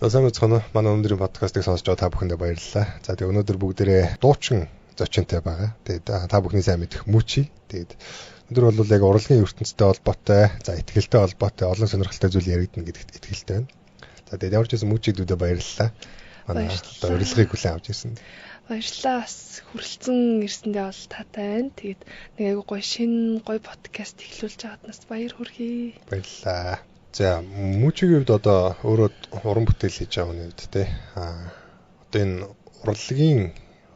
Сайн мэцхан манай өнөөдрийн подкастыг сонсож байгаа та бүхэндээ баярлалаа. За тэгээ өнөөдөр бүгдээрээ дуучин зочинтой байгаа. Тэгээд та бүхний сайн мэдэх Мучи. Тэгээд өнөөдөр бол яг урлагийн ертөнцтэй холбоотой, за ихтгэлтэй холбоотой олон сонирхолтой зүйл яригдана гэдэгт итгэлтэй байна. За тэгээд ямар ч байсан Мучидүүдэд баярлалаа. Манай урилгыг хүлээн авч ирсэнд. Баярлалаа. Бас хүрэлцэн ирсэндээ бол таатай байна. Тэгээд нэг айгуу гоё шинэ гоё подкаст эхлүүлж байгааднаас баяр хүргэе. Баярлалаа. За Мучигийн хувьд одоо өөрөө уран бүтээл хийж байгаа хүний хувьд те одоо энэ урлагийн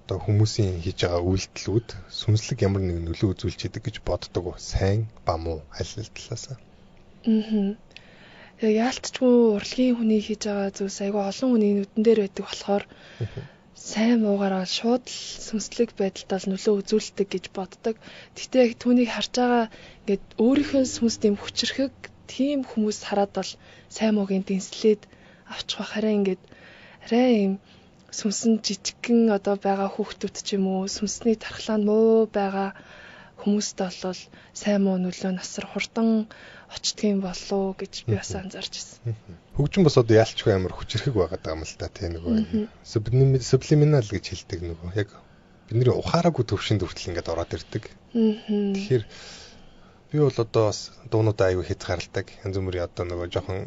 одоо хүмүүсийн хийж байгаа үйлдэлүүд сүнслэг ямар нэгэн нөлөө үзүүлж идэг гэж боддог уу? Сайн ба муу аль талаас? Яалтчгүй урлагийн хүний хийж байгаа зүйлс айгүй олон хүний нүдэн дээр байдаг болохоор сайн муугаараа шууд л сүнслэг байдалтай нөлөө үзүүлдэг гэж боддог. Гэхдээ яг түүнийг харж байгаа ингээд өөрийнхөө сүнс дэм хүчрэхэг тийм хүмүүс хараад бол сайн муугийн дэнслээд авчих бахараа ингээд арай юм сүнсэн жижигхэн одоо байгаа хүүхдүүд ч юм уу сүнсний тархлаанд муу байгаа хүмүүст бол сайн муу нөлөө насар хурдан очдгийн болов гэж би бас анзаарч ирсэн. Хөгжим бас одоо яалчгүй амар хүчрэхэг байгаад байгаа юм л та тийм нөгөө subliminal гэж хэлдэг нөгөө яг бидний ухаараагүй төвшөнд хүртэл ингээд ороод ирдэг. Тэгэхээр би бол одоо бас дуунуудаа аягүй хязгаарладаг. Янз бүрийн одоо нөгөө жоохон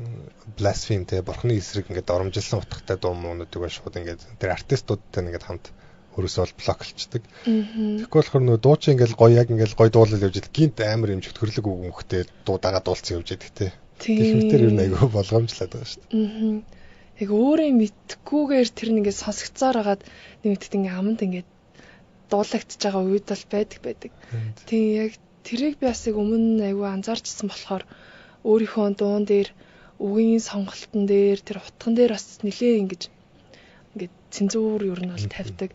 blaspheme те бурхны эсрэг ингээд оромжилсан утгатай дуу муунуудыг маш шууд ингээд тэр артистуудтай ингээд хамт өөрөөсөө бол блоклчдаг. Тэгэхгүй болохоор нөгөө дуучин ингээд гоё яг ингээд гоё дуулал явж идэл гинт амар юм хөрлөг өгөмхтэй дуу дагаа дуулсан явж идэх те. Гэх мэтэр юу нэг аягүй болгоомжлаад байгаа шүү дээ. Яг өөрөө мэдхгүйгээр тэр нь ингээд сонсогцоор хагаад нэг мэд ингээд аманд ингээд дуулагдж байгаа үед бол байдаг. Тийм яг тэрийг би бас өмнө аягүй анзаарчсан болохоор өөрийнхөө дуун дээр үгийн сонголтон дээр тэр утган дээр бас нэлээ ингээд цензуур ер нь бол тавьдаг.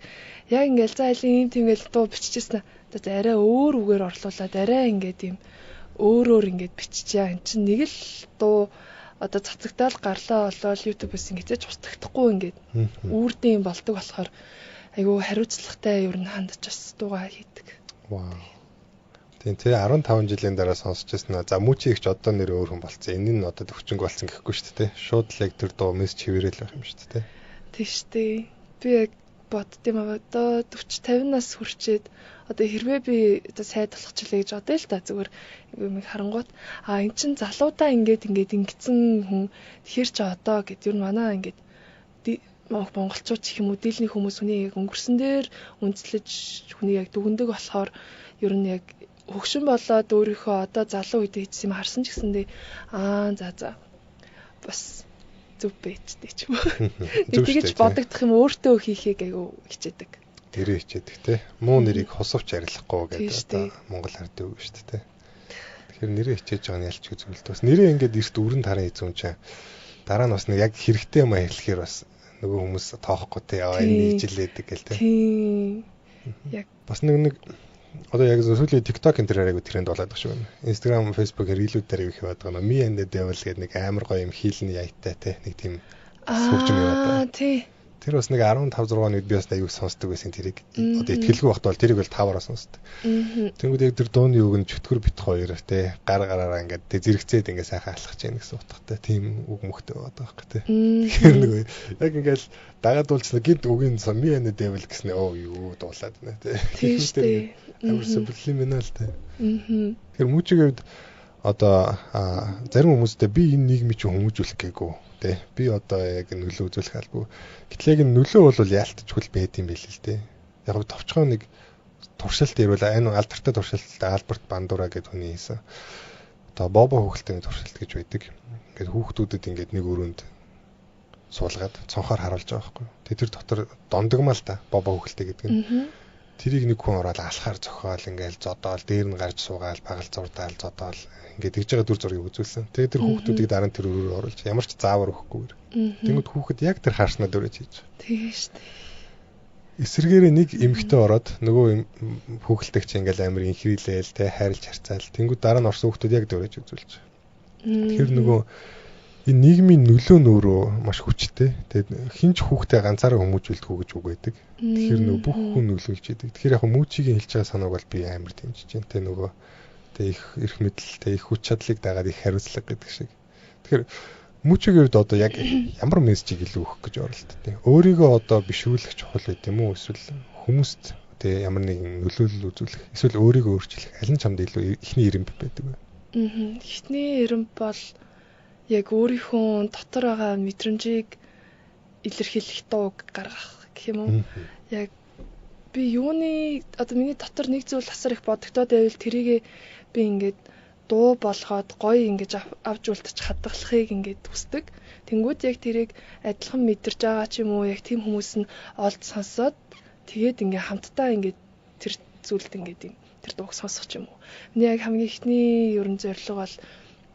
Яг ингээд за айлын тийм ингээл дуу биччихсэн. За арай өөр үгээр орлуулад арай ингээд юм өөрөөр ингээд биччихээ. Энд чинь нэг л дуу одоо цацагтаал гарлаа болол YouTube-с ингээд ч устгахгүй ингээд үрдэн болдог болохоор аягүй хариуцлагатай ер нь хандж бас дуугаа хийдэг. Вау. Тийм тий 15 жилийн дараа сонсч байсан. За Мучи ихч одоо нэр өөр хүн болцсон. Энэ нь одоо төвчнг болсон гэхгүй шүү дээ. Шууд л яг тэр дуу мэс чивэрэл байх юм шүү дээ. Тийм шүү дээ. Би яг боддtiin аа одоо 40 50 нас хүрчээд одоо хэрвээ би одоо сайд болохчлаа гэж бодъё л та зүгээр юм харангуут эн чин залуудаа ингээд ингэсэн хүн тэгэхэр ч одоо гэд ер нь манаа ингээд монголчууд ч юм уу дийлний хүмүүс хүний яг өнгөрсөн дээр үндэслэж хүний яг дүгндэг болохоор ер нь яг хөгшин болоод өөрийнхөө одоо залуу үедээ хийсэн юм харсан ч гэсэндээ за бас зүв бэжтэй ч юм уу. Би тэгэж бодогдох юм өөртөө хийхийг айгүй хичээдэг. Тэрээ хичээдэг те. Муу нэрийг хосовч арилахгүй гэдэг одоо Монгол хардаг үг шүү дээ те. Тэгэхээр нэрээ хичээж байгаа нь ялч үзүүлдэг. Бас нэрээ ингээд эрт өрн таран хийzүүн чинь дараа нь бас нэг яг хэрэгтэй юм а хэлэхээр бас нөгөө хүмүүс тоохгүй те энэ нэгжилээдэг гэл те. Тийм. Яг бас нэг одоо яг сүүлийн TikTok энэ төрөйг тренд болоод байгаа шүү. Instagram, Facebook рилүүд дээр их яваад байгаа. Me and the Devil гэдэг нэг амар гоё юм хийлний яйтай те нэг тийм хөгжим яваад байгаа. Тий. Тэр бас нэг 15 6 оны үед би бас аягүй сонсдог байсан тэрийг. Одоо ихтгэлгүй багт бол тэрийг бол 5-аараа сонсдог. Тэнгүүд яг тэр дууны үг нь чөтгөр бит хоёр те гараараа ингээд тэг зэрэгцээд ингээд сайхан алхаж яах гэсэн утгатай тийм үг мөхтэй байгаа байхгүй те. Тэгэхээр нэг яг ингээд дагаад дуулчихсан гинт үгийн Me and the Devil гэсэн юу дуулаад байна те. Тийм шүү. Амар subliminal те. Тэгэхээр Мучигийн хувьд одоо зарим хүмүүстэй би энэ нийгмийг чинь хүмүүжүүлэх гээгүй те. Би одоо яг нөлөө үзүүлэх албагүй. Гэтэл яг нөлөө бол яалтчгүй байд юм байл л те. Яг нь товчхон нэг туршилт ирвэл энэ алдартай туршилттай Альберт Бандура гэдэг хүний хийсэн. Одоо бобо хүүхэлтэй туршилт гэж байдаг. Ингээд хүүхдүүдэд ингээд нэг өрөөнд суулгаад цонхоор харуулж байгаа байхгүй. Тэр дотор дондогмал та бобо хүүхэлтэй гэдэг нь. Тэрийг нэг хүн ороод алхаар зохиол ингээл зодоол дээр нь гарч суугаал багал зурдаал зодоол ингээд тэгж байгаа дүр зургийг үзүүлсэн. Тэгээд тэр хүүхдүүдийг дараа нь тэр өрөөр оруулж ямар ч заавар өгөхгүйгээр. Тэнгүүд хүүхэд яг тэр харснаа дөрөж хийж байгаа. Тийм шүү дээ. Эсвэргээрээ нэг эмхтэй ороод нөгөө хүүхэлдэг чи ингээл амар инхрийлээл те хайрлж харцаал. Тэнгүүд дараа нь орсон хүүхдүүд яг дөрөж үзүүлж байгаа. Тэр нөгөө энэ нийгмийн нөлөө нөөрөө маш хүчтэй. Тэгээд хинч хүүхдээ ганцаараа хүмүүжүүлдэг гэж үг байдаг. Тэгэхээр нөгөө бүх хүн нөлөөлж идэг. Тэгэхээр яг Мучигийн хэлж байгаа санааг бол би амар дэмжиж байна. Тэ нөгөө их эрх мэдэлтэй их хүч чадлыг дагаад их хариуцлага гэдэг шиг. Тэгэхээр Мөчөгийн хувьд одоо яг ямар мессежийг илүү өгөх гэж оролддог. Өөрийгөө одоо бишрүүлэх чухал байт юм уу? Эсвэл хүмүүст тэгээ ямар нэгэн нөлөөлөл үзүүлэх, эсвэл өөрийгөө өөрчлөх аль нь чамд илүү ихний ирэмб байдаг вэ? Ихний ирэмб бол яг өөрийнхөө дотор байгаа мэдрэмжийг илэрхийлэх дууг гаргах гэх юм уу? Яг би юуны одоо миний дотор нэг зүйл асар их бодогдоод байвал тэрийг би ингээд дуу болгоод гоё ингэж авч үлдчих хадгалахыг ингээд хүсдэг. Тэнгүүд яг тэрийг адилхан мэдэрч байгаа ч юм уу, яг тийм хүмүүс нь олд сонсоод тэгээд ингээ хамтдаа ингээд тэр зүйлд ингээд юм тэр дууг сонсох ч юм уу. Миний яг хамгийн ихний ерөн зорилго бол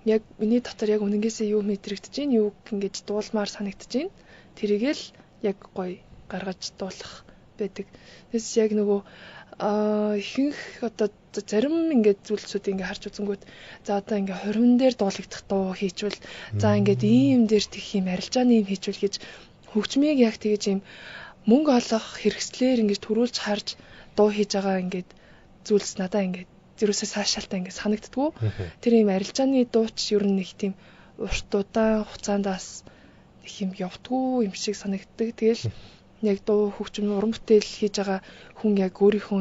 яг миний дотор яг үнэнгээсээ юу мэдрэгдэж байна, юу ингэж дуулмаар санагдаж байна. Тэрийг л яг гоё гаргаж дуулах байдаг. Тэс яг нөгөө ихэнх одоо зарим ингээд зүйлсүүд ингээ харж үзэнгүүт за одоо ингээ хорвин дээр дуулагдах дуу хийчвэл за ингээд ийм дээр тэх юм арилжааны юм хийчвэл гэж хөгжмийг яг тэгэж юм мөнгө олох хэрэгслээр ингээд төрүүлж харж дуу хийж байгаа ингээд зүйлс надаа ингээд зэрөөсөө цаашаалтаа ингээд санагддгүү. Тэр ийм арилжааны дууч ер нь нэг тийм урт удаан хугацаандаас их юм явдггүй юм шиг санагддаг. Тэгэл яг дуу хөгжим уран бүтээл хийж байгаа хүн яг өөрийнхөө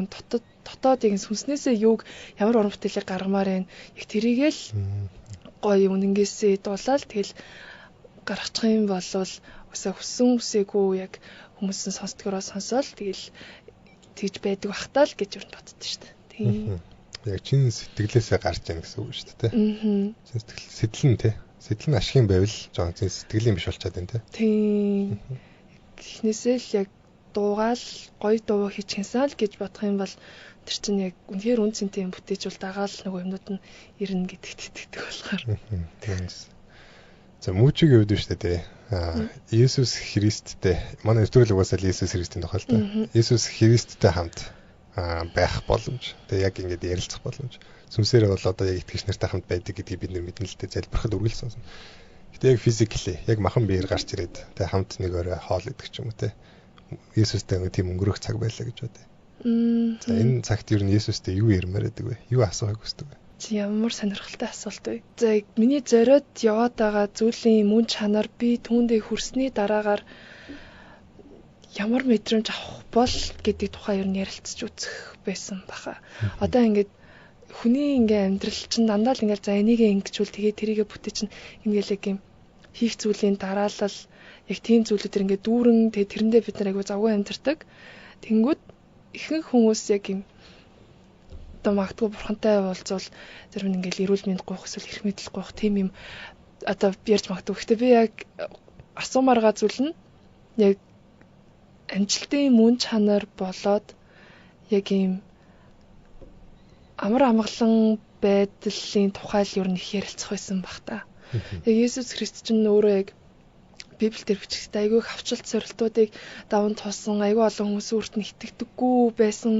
дотоодын сүнснээсээ юуг ямар уран бүтээлийг гаргамаар байна. Яг тэрийгэл гоё үнэнгээсээ дуулаад тэгэл гаргачих юм бол өсөө хүссэн үсээгүй яг хүмүүсийн сонсдгороо сонсоол тэгэл тэгж байдаг бахтаа л гэж юу боддоо шүү дээ. Тийм. Яг чин сэтгэлээсээ гарч яана гэсэн үг шүү дээ. Чин сэтгэл нь тий. Сэтгэл нь ашигын байвал жоон чин сэтгэлийн биш болчиход байна тий. Тийм. Эхнээсээ л яг дуугаал гоё дуу хийчихсэн л гэж бодох юм бол тэр чинь яг үнэхээр үн цэнтэй юм бүтээж бол дагаал нөгөө юмнууд нь ирнэ гэдэгт итгэдэг болохоор. За мөчөгийн үед шүү дээ. Иесус Христтэй манай нэвтрүүлэг угаасаа Иесус Христийн тухай л да. Иесус Христтэй хамт байх боломж. Тэгээ яг ингэж ярилцах боломж. Сүнсээрээ бол одоо яг итгэгч нартай хамт байдаг гэдгийг бид мэднэ л дээ. Залбирахад үргэлж сонсон. Гэтэ яг физикли яг махан биеэр гарч ирээд тэгээ хамт нэг өрөө хоол идэх ч юм уу те. Иесустэй нэг тийм өнгөрөх цаг байлаа гэж бодъё. За энэ цагт юу н Иесустэй юу ярмаар байдаг вэ? Юу асуухыг хүсдэг вэ? Ямар сонирхолтой асуулт вэ? За миний зориод яваад байгаа зүйлийн мөн чанар би түүндээ хүрсний дараагаар ямар мэдрэмж авах бол гэдэг тухай ер нь ярилцаж үзэх байсан баха. Одоо ингээд хүний амьдрал чинь дандаа л ингээд за энийг ингэчүүл тэгээ тэрийгэ бүтээ чинь ингээл яг юм хийх зүйлийн дараалал яг тийм зүйлүүдэр ингээд дүүрэн тэгээ тэрэндээ бид нар айгу завгүй амьдэрдэг. Тэнгүүд ихэнх хүмүүс яг юм одоо магадгүй бурхантай уулзвал зарим нь ингээл эрүүл мэнд гоох эсвэл эрх мэдэл гоох тийм юм одоо ярьж магадгүй. Гэхдээ би яг асуумаар байгаа зүйл нь яг амжилтын мөн чанар болоод яг ийм амар амгалан байдлын тухай л ер нь их ярилцах байсан баг та. Яг Иесус Христ чинь өөрөө яг Библиэлд бичигдсэн айгүй хавчилт сорилтуудыг даван туусан айгүй олон хүмүүс өөрт нь итгэдэггүй байсан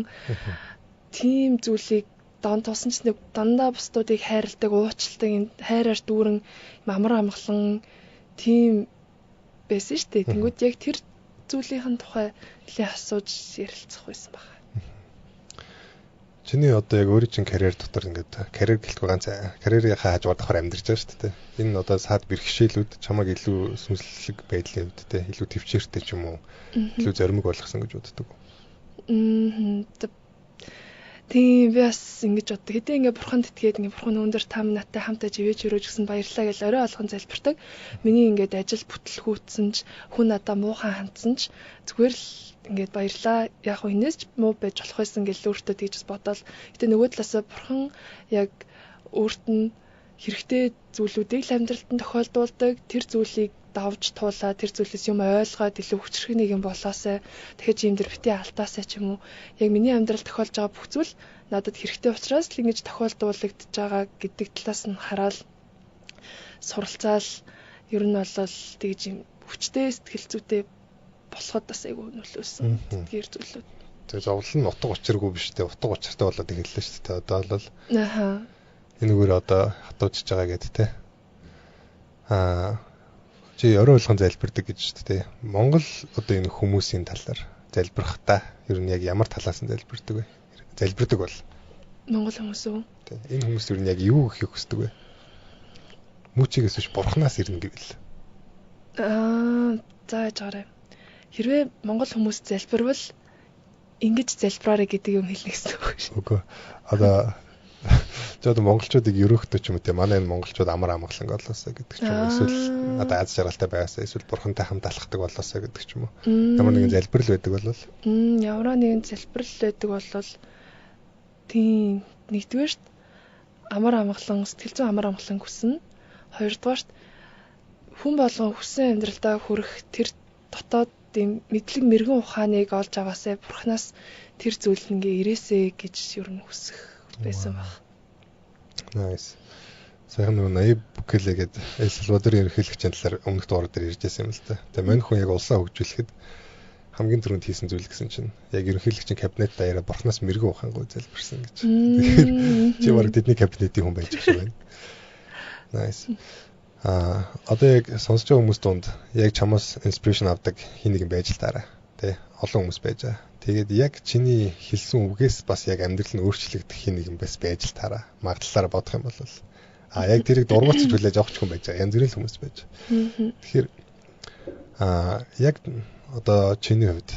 тийм зүйлийг даван туусан ч дандаа бусдуудыг хайрладаг, уучладаг, юм хайраар дүүрэн амар амгалан тийм байсан шүү дээ. Тэнгүүд яг тэр зүйлийн тухай нэлээд асууж ярилцах байсан баг. Чиний одоо яг өөрийн чинь карьер дотор ингээд карьер гэлтгүй ганц карьерийнхаа хажуугаар давхар амьдарч байгаа шүү дээ. Энэ одоо саад бэрхшээлүүд чамайг илүү сүнслэг байдлын хувьд те илүү төвчээртэй ч юм уу илүү зоримог болгосон гэж боддог. Тийм би бас ингэж боддог. Хэдий ингээ бурханд итгээд ингээ бурхан өндөр та минь надтай хамтаа живэж өрөөж гисэн баярлалаа гэж орой алган залбирдаг. Миний ингээд ажил бүтлгүүцсэн ч хүн надаа муухан хандсан ч зүгээр л ингээд баярлаа. Яг хөө хинээс ч муу байж болох байсан гэж өөртөө тэгж бодоол. Гэтэ нөгөө талаасаа бурхан яг өөрт нь хэрэгтэй зүйлүүдийг л амьдралд нь тохиолдуулдаг. Тэр зүйлийг давж туулаа, тэр зүйлээс юм ойлгоод илүү хүчрэх нэг юм болоосай. Тэгэхэд юм дээр битээ алдаасай ч юм уу. Яг миний амьдралд тохиолж байгаа бүх зүйл надад хэрэгтэй учраас л ингэж тохиолдуулагдж байгаа гэдэг талаас нь хараад суралцаал ер нь болол тэгж юм хүчтэй сэтгэл зүйтэй болоход бас айгүй нөлөөсөн. Тэгэр зүйлүүд. Тэгээ зовлон нь утга учиргүй биш те. Утга учиртай болоод эхэллээ шүү дээ. Одоо бол ааха. Энэгээр одоо хатуужж байгаа гэдэг те. Чи орой болгон залбирдаг гэж шүү дээ. Монгол одоо энэ хүмүүсийн талаар залбирахтаа ер нь яг ямар талаас нь залбирдаг вэ? Залбирдаг бол Монгол хүмүүс үү? Энэ хүмүүс ер нь яг юу хийх хүсдэг вэ? Мөчигээс биш бурхнаас ирнэ гэвэл. За яжаарай. Хэрвээ монгол хүмүүс залбирвал ингэж залбираарай гэдэг юм хэлнэ гэсэн үг шүү. Үгүй. Одоо жоод монголчуудыг ерөөхтэй ч юм уу те манай энэ монголчууд амар амгалан болоосаа гэдэг ч юм уу эсвэл одоо аз жаргалтай байгаасаа эсвэл бурхантай хамт алхахдаг болоосаа гэдэг ч юм уу. Ямар нэгэн залбирал байдаг болвол ямар нэгэн залбирал байдаг болвол тийм нэгдүгээрт амар амгалан сэтгэл зүйн амар амгалан хүснэ. Хоёрдугаарт хүн болгон хүссэн амьдралдаа хүрэх тэр дотоод тийм мэдлэг мэрэгэн ухааныг олж аваасаа бурхнаас тэр зүйл ингээ ирээсэ гэж ер нь хүсэх байсан баг. Nice. Сайхан нөгөө Наиб Букеле гэдэг Эл Салвадорын ерөнхийлөгчийн талаар өмнөх дугаар дээр ярьж байсан юм л та. Тэгээ мань хүн яг улсаа хөгжүүлэхэд хамгийн түрүүнд хийсэн зүйл гэсэн чинь яг ерөнхийлөгчийн кабинет даяараа бурхнаас мэрэгэн ухаангуй залбирсан гэж. Тэгэхээр чи баг тэдний кабинетийн хүн байж байгаа юм. Nice. Одоо яг сонсож байгаа хүмүүс донд яг чамаас инспирэшн авдаг хин нэгэн байж л таараа. Тэ олон хүмүүс байж байгаа. Тэгээд яг чиний хэлсэн үгээс бас яг амьдрал нь өөрчлөгдөх хин нэгэн байж л таараа. Магадлалаараа бодох юм бол яг тэрийг дургуутсаж хүлээж авах хүн байж байгаа. Янз бүрийн хүмүүс байж. Тэгэхээр яг одоо чиний хувьд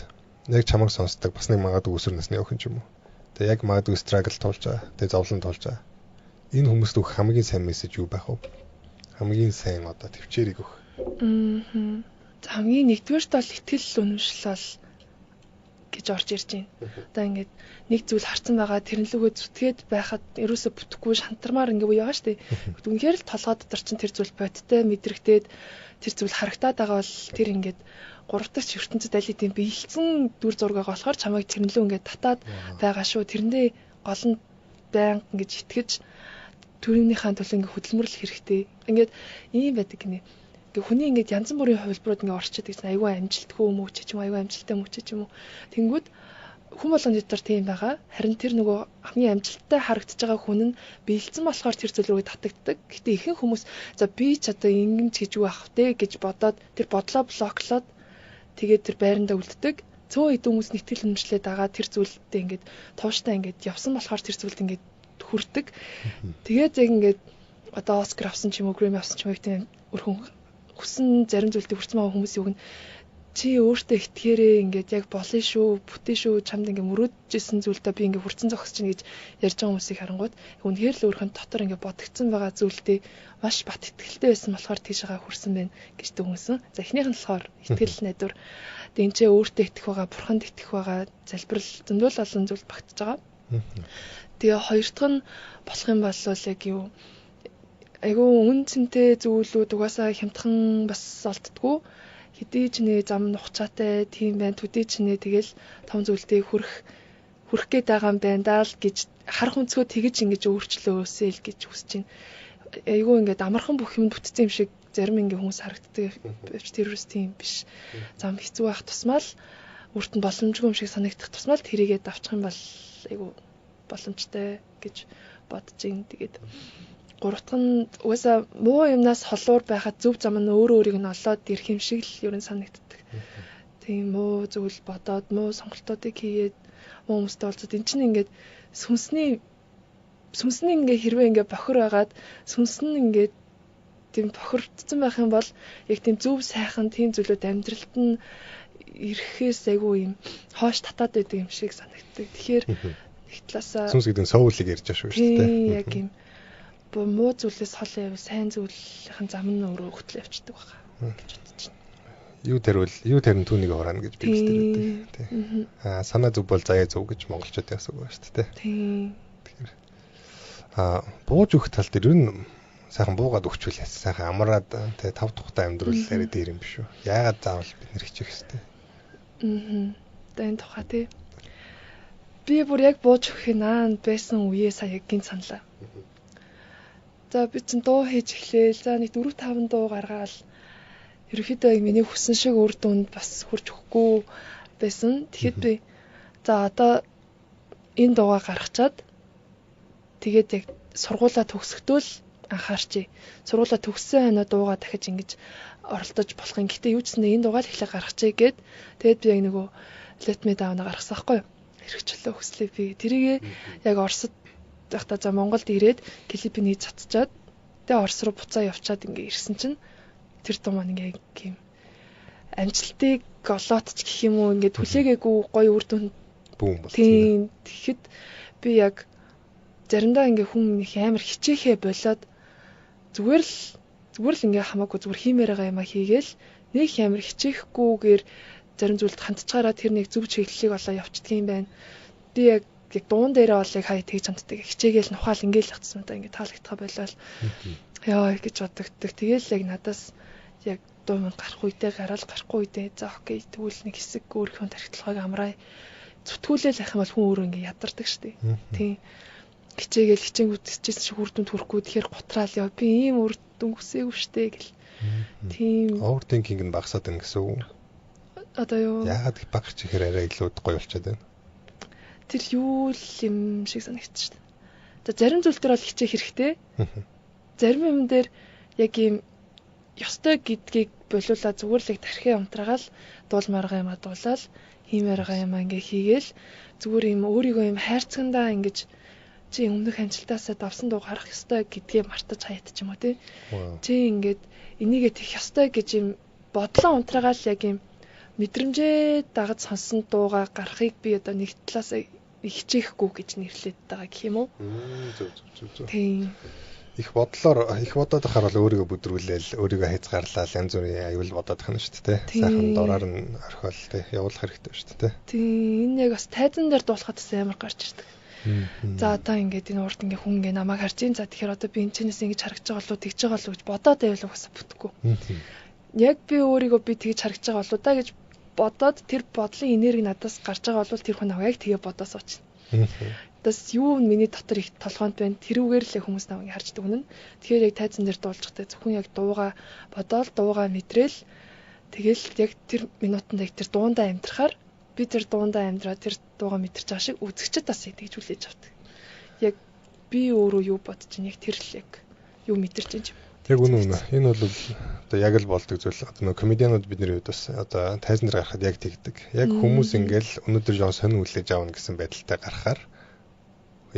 яг чамайг сонсдог бас нэг магадгүй өсвөр насны охин ч юм уу. Тэгээд яг магадгүй страгл туулж байгаа. Тэгээд зовлон туулж байгаа. Энэ хүмүүст өгөх хамгийн сайн мессеж юу байх вэ? Хамгийн сайн одоо төвчээрийг өгөх. Хамгийн нэгдүгээрт бол итгэл үнэмшил гэж орж ирж байна. Одоо ингээд нэг зүйл харсан байгаа тэрнлүүгөө зүтгээд байхад ерөөсө бүтэхгүй шантармаар ингээ уу яага штэ. Үнэхээр л толгой дотор чинь тэр зүйл бодтой мэдрэгдээд тэр зүйл харагтаад байгаа бол тэр ингээд 3 дахь ертөнцид аль хэдийн биелсэн дүр зураг болохоор чамайг тэрнлүү ингээд татаад байгаа шүү. Тэрэндээ гол нь байнга ингэж итгэж төрөмнийхээ төлөө ингээ хөдөлмөрлөх хэрэгтэй. Ингээд ийм байдаг гинэ. Ингээ хүний ингээд янз бүрийн хувилбарууд ингээ орчод гэж айгүй амжилтгүй юм уу ч юм айгүй амжилттай юм уу ч юм уу. Тэнгүүд хүн болгоны дотор тийм байгаа. Харин тэр нөгөө хамгийн амжилттай харагдаж байгаа хүн нь биелсэн болохоор тэр зүйл рүү татагддаг. Гэтэ ихэнх хүмүүс за би ч одоо ингэж хийж юу ах вэ гэж бодоод тэр бодлоо блоклоод тэгээд тэр байрандаа үлддэг. Цөөн хэдэн хүмүүс нэтгэл үнэмшлээд байгаа тэр зүйлдээ ингээд тууштай ингээд явсан болохоор тэр зүйлд ингээд хүрдэг. Тэгээд яг ингээд одоо Оскар авсан ч юм уу, Грэмми авсан ч юм уу тийм өрхөн хүссэн зарим зүйлдээ хүрсэн байгаа хүмүүс юг нь чи өөртөө итгэхээрээ ингээд яг болно шүү, бүтэн шүү, чамд ингээд мөрөөдчихсэн зүйлдээ би ингээд хүрсэн зогсож чинь гэж ярьж байгаа хүмүүсийг харангууд үнэхээр л өөрхөн дотор ингээд бодогдсон байгаа зүйлдээ маш бат итгэлтэй байсан болохоор тийшээгээ хүрсэн байна гэж дүгнсэн. За эхнийх нь болохоор итгэл найдвар. Дэнчээ өөртөө итгэх байгаа, бурханд итгэх байгаа залбирал зөндөл олон зүйл багтаж байгаа. Тэгээ хоёр дахь нь болох юм бол яг юу айгүй үн цэнтэй зүйлүүд угаасаа хямдхан бас олддггүй. Хэдий ч нэ зам нухчаатай тийм байна. Төдий ч нэ тэгэл том зүйлдээ хүрх гээд байгаа юм байна даа л гэж харах өнцгөө тэгэж ингэж өөрчлөөсэй л гэж хүсэж байна. Айгүй ингээд амархан бүх юм бүтцэн юм шиг зарим ингээ хүмүүс харагддаг. Тэрүүс тийм биш. Зам хэцүү байх тусмаа л үрт нь боломжгүй юм шиг санагдах тусмаа л тэрийгээ давчих юм бол айгүй боломжтой гэж бодож ин. Тэгээд гурав дахь нь угаасаа муу юмнаас холуур байхад зөв зам нь өөрөө өөрийг нь олоод ирэх юм шиг л ерөн санагддаг. Тийм муу зүйл бодоод муу сонголтуудыг хийгээд муу хүмүүстэй уулзаад эн чинь ингээд сүнсний ингээ хэрвээ ингээ бохор байгаад сүнс нь ингээ тийм бохирдсан байх юм бол яг тийм зөв сайхан тийм зүйлүүд амьдралд нь ирэхээс айгүй юм хоош татаад байдаг юм шиг санагддаг. Тэгэхээр их талаасаа сүнс гэдэг нь соулыг ярьж байгаа шүү дээ. Яг юм муу зүйлээс хол яваа сайн зүйлийн зам нь өөрөө хөтлөө явчихдаг байгаа гэж бодож байна. Юу тарин түүнийг хураана гэж би хэлдэг тийм. Санаа зүг бол заяа зүг гэж монголчууд яасан байгаа шүү дээ. Тийм. Тэгэхээр бууж өгөх тал дээр нь сайхан буугаад өгчвөл сайхан амраад тэгээ тав тухтай амьдруулал яриад ирэн биш үү. Яагаад заавал бид нэр хичих хэвтэй. Тэн тухай тий. Би бүр яг бууж өгөх наан байсан үеэ сая гин саналаа. За би чинь дуу хийж эхлээл. За нэг 4-5 дуу гаргаал. Ерөнхийдөө миний хүссэн шиг үр дүнд бас хүрч өгөхгүй байсан. Тэгэхэд би за одоо энэ дуугаа гаргачаад тэгээд яг сургуулаа төгсөхдөө л анхаарчээ. Сургуулаа төгссөн хойно дуугаа дахиж ингэж оролдож болох юм. Гэтэ юу ч гэсэн энэ дуугаа л эхлээ гаргачээ гээд тэгээд би яг нөгөө Let Me Down-а гаргасан байхгүй юу? Хэрэгчлөө хүслээ би. Тэрийгээ яг Оросд байхдаа за Монголд ирээд клипний цацчаад тэгээ Орос руу буцаа явчаад ингээ ирсэн чинь тэр дуу маань ингээ юм амжилтыг олоотч гэх юм уу ингээд хүлээгээгүй гоё үр дүн бүүн болсон. Тийм тэгэхэд би яг заримдаа ингээ хүн их амар хичээхээ болоод зүгээр л ингээ хамаагүй зүгээр хиймээр байгаа юм а хийгээл нэг амар хичээхгүйгээр зарим зүйлд хандчихаараа тэр нэг зөв чиглэлийг олоо явчихдаг юм байна. Би яг дуун дээрээ олыг хай тэгж ханддаг. Хичээгээл нухаал ингээл хатсан удаа ингээ таалагдхаа болол яа гэж бодогддог. Тэгээл яг надаас яг дуу манд гарах үедээ гараал гарахгүй үедээ за окей тэгвэл нэг хэсэг өөрийнхөө тархитлагыг амраа зүтгүүлээл ах юм бол хүн өөрөө ингээ ядардаг штеп. Тийм. Хичээгээл хичээнгүүд хичээсэн шиг үр дүнд хүрэхгүй тэгэхээр гутраал яа би ийм үр дүн хүсээгүй штэ гэл. Тийм. Overthinking нь багасаад байна гэсэн үг. Одоо юу? Яагаад багч ихээр арай илүү гоё болчиход байна. Тэр юу л юм шиг санагдчих штэ. За зарим зүйл дээр бол хичээх хэрэгтэй. Зарим юм дээр яг ийм ёстой гэдгийг болиулаад зүгээр л яг тархиа унтраагаал дуулмааргаа юм дуулаад хиймээргаа юм ингээ хийгээл зүгээр юм өөрийгөө юм хайрцагандаа ингэж чи өмнөх амжилтаасаа давсан дуу гарах ёстой гэдгээ мартаж хаяад ч юм уу тий. Чи ингээд энийгээ тэгэх ёстой гэж юм бодлоо унтраагаал яг юм мэдрэмжээ дагаж сонсон дууга гарахыг би одоо нэг талаас хичээхгүй гэж нэрлээд байгаа гэх юм уу? Зөв. Тийм. Их бодоод ахаар бол өөрийгөө бүдрүүлээл, өөрийгөө хязгаарлал янз бүрийн аюул бодоод хана шүү дээ. Сайхан дураар нь орхиол тий явуулах хэрэгтэй шүү дээ. Тийм. Энэ яг бас тайзан дээр дуулахад амар гарч ирдэг. За одоо ингээд энэ урд ингээд хүн ингээд намайг харж ийн за тэгэхээр одоо би энэ чинээс ингэж харагдаж байгаа болов тэгж байгаа болов гэж бодоод байвал угаасаа бүтэхгүй. Яг би өөрийгөө би тэгж харагдаж байгаа болов да гэж бодоод тэр бодлын энерги надаас гарч байгаа бол тэр хүн аваа яг тэгээ бодоо суучна. Тэс юу миний дотор их толгоонд байна. Тэрүүгээр л хүмүүс намайг харж дүгнэн. Тэгэхээр яг тайзан дээр дуулжихтай зөвхөн яг дууга бодоол дууга мэдрээл тэгэл яг тэр минутанд яг тэр дуундаа амьдрахаар би тэр дуундаа амьдраа тэр дууга мэдэрч байгаа шиг үзэгчд бас тэгж хүлээж авдаг. Яг би өөрөө юу бодож байна яг тэр л яг юу мэдэрч байна. Яг үнэн. Энэ бол одоо яг л болдог зүйл. Одоо нөгөө комедианууд бидний хувьд бас одоо тайзан дээр гарахад яг тэгдэг. Яг хүмүүс ингээл өнөөдөр жоон сонин хүлээж аавна гэсэн байдалтай гарахаар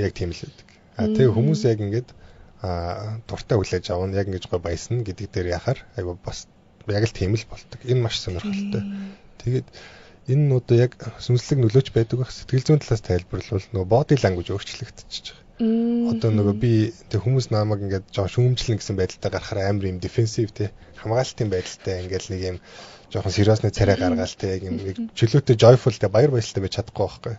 яг тийм л байдаг. Тэгээ хүмүүс яг ингээд дуртай хүлээж аавна яг ингэж гой баясна гэдэг дээр яхаар айгу бас яг л тийм л болдог. Энэ маш сонирхолтой. Тэгээд энэ нь одоо яг сүнслэг нөлөөч байдаг байх. Сэтгэл зүйн талаас тайлбарлавал нөгөө body language өөрчлөгдөж байгаа. Одоо нөгөө би тэг хүмүүс намайг ингээд жоо шүүмжлэн гэсэн байдалтай гарахаар амар юм defensive те хамгаалтын байдалтай ингээд нэг юм жоохон сериосны царай гаргаал те яг юм чөлөөтэй joyful те баяр баясгалтай байж чадахгүй байхгүй.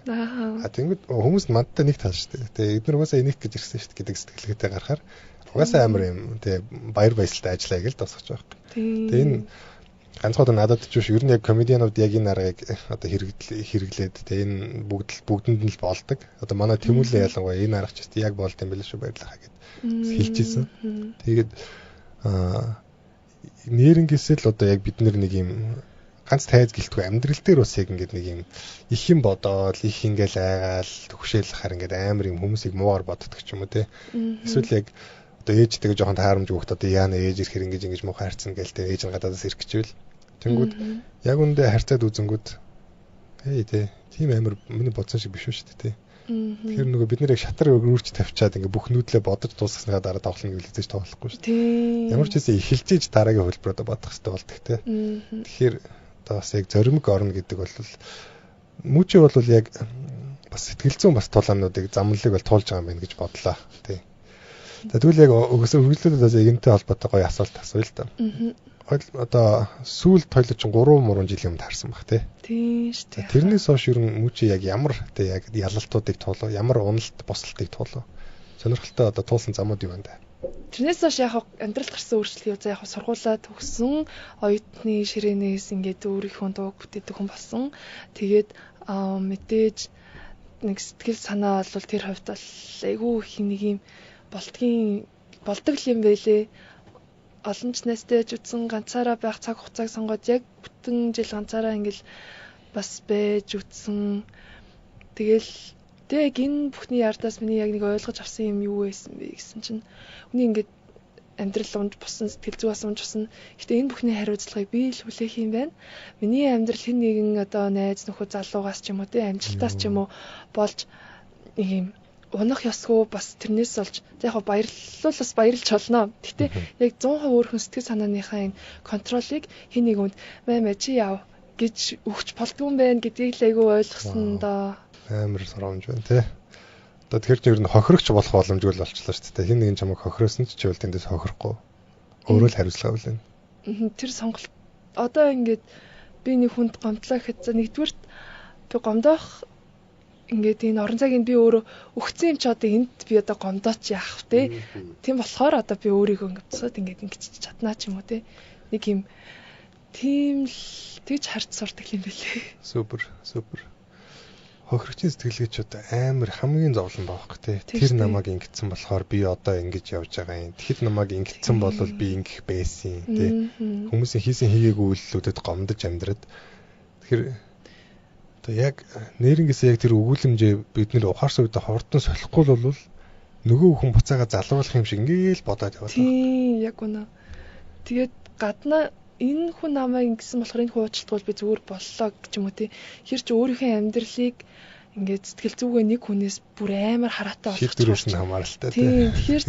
Тэгэнгүүт хүмүүс мандтай нэг тал шүү дээ. Тэгээ эдгээр угаасаа энийг гэж ирсэн шүү дээ гэдэг сэтгэлгээтэй гарахаар угаасаа амар юм те баяр баясгалтай ажиллая гэж тосгож байгаа байхгүй. Тэгээ энэ ганцхан надад ч биш ер нь яг комедианууд яг энэ аргыг одоо хэрэглээд тэгээ энэ бүгдэнд нь л болдог. Одоо манай Тэмүүлэн ялангуяа энэ арга ч яг болд юм байл шүү баярлахаа гэд хэлчихсэн. Тэгээд нэрнгээсээ л одоо яг бид нэг юм ганц тайз гэлтгүй амьдрал дээр бас яг ингээд нэг юм их юм бодоол их ингээл айгаал төгшөөлөхөр ингээд амар юм хүмүүсийг муугар боддог ч юм уу те. Эсвэл яг одоо ээжтэйгээ жоохон таарамж өгөхөд одоо яана ээж ирэхээр ингэж муухай харцсан гээл те ээж нь гадаадаас ирэх гэвэл тэнгүүд яг үндэ харьцаад үзэнгүүд те тийм амар миний бодсон шиг биш шүү дээ те. Тэгэхээр нөгөө бид нэр яг шатар өөрч тавьчаад ингээ бүх нүүдлээ бодож дуусгасныхаа дараа тоглоно гэж хэлж тоглохгүй шүү дээ. Ямар ч хэсэг эхэлж иж дараагийн хөлбөрөдө бодох хэрэгтэй болдог те. Тэгэхээр одоо бас яг зоримог орно гэдэг бол мүүчи бол яг бас сэтгэл зүйн бас тулаануудыг замналыг бол туулж байгаа юм байна гэж бодлоо те. Тэгвэл яг өгсөн хөргөлтөөс энэтэй холбоотой гоё асуулт асууя л да. Одоо сүүлд тойлоо чинь 3 жил юм таарсан баг тий. Тийм шүү дээ. Тэрнээс хойш ер нь мүүчи яг ямар тий яг ялалтуудыг туулав, ямар уналт босалтыг туулав. Сонирхолтой одоо туулсан замууд юу байна да. Тэрнээс хойш яг амьдралд гарсан өөрчлөлт юу яг сургуулаа төгссөн, оюутны ширээнээс ингээд өөрийнхөө дууг бүтээдэг хүн болсон. Тэгээд мэдээж нэг сэтгэл санаа бол тэр хувьд бол айгүй их нэг юм болдог юм байлээ. Олон ч найзтай үзсэн ганцаараа байх цаг хугацааг сонгоод яг бүтэн жил ганцаараа ингээл бас байж үзсэн. Тэгэл яг энэ бүхний ардаас миний яг нэг ойлгож авсан юм юу байсан бэ гэсэн чинь үний ингээд амьдрал унж босон сэтгэл зүй бас унж босон. Гэтэ энэ бүхний хариуцлагыг би л хүлээх юм байна. Миний амьдрал хэн нэгэн одоо найз нөхөд залуугаас ч юм уу те амжилтаас ч юм уу болж нэг юм унах ёсгүй бас тэрнээс олж за яг баярлж болно. Гэтэ яг 100% өөрхөн сэтгэл санааныхаа энэ контролыг хин нэг үнд маа чи яв гэж өгч болдгүй юм байна гэдгийг л айгүй ойлгосон доо. Амар соромж байна тий. Одоо тэр чинь ер нь хохирогч болох боломжгүй л болчихлоо шүү дээ. Хин нэгэн чамайг хохироосон ч чивэл тэндээс хохирохгүй. Өөрөө л хариуцлага үлээн. Тэр сонголт одоо ингээд би нэг хүнд гомдлоо гэхэд за нэгдүгürt би гомдоох ингээд энэ орон цагийг би өөрөө өгсөн юм чи одоо энд би одоо гомдооч яах вэ? Тийм болохоор одоо би өөрийгөө ингээд цаад ингээд ингэж чаднаа ч юм уу те. Нэг юм тийм л тэгж харж сурдаг юм бэлээ. Супер. Хохирогчийн сэтгэлгээчүүд амар хамгийн зовлон баах те. Тэр намайг ингэсэн болохоор би одоо ингэж явж байгаа юм. Тэгэхэд намайг ингэсэн бол би ингэх байсан те. Хүмүүсийн хийсэн хийгээгүй үйлдэлүүдэд гомдож амьдраад тэгэхээр одоо яг нэрнгээсээ яг тэр өгүүлэмжээ бид нэр ухаарсан үед хурдан солихгүй бол нөгөө хүн буцаага залруулах юм шиг ингээл бодоод яваад байна. Тийм яг үнэ. Тэгээд гаднаа энэ хүн намайг ингэсэн болохоор энэ хуучлтгуул би зүгээр боллоо гэж юм уу те. Хэр ч өөрийнхөө амьдралыг ингээд сэтгэл зүгээ нэг хүнээс бүр амар хараатай болгох шийдвэрээс нь хамааралтай те. Тийм тэгэхээр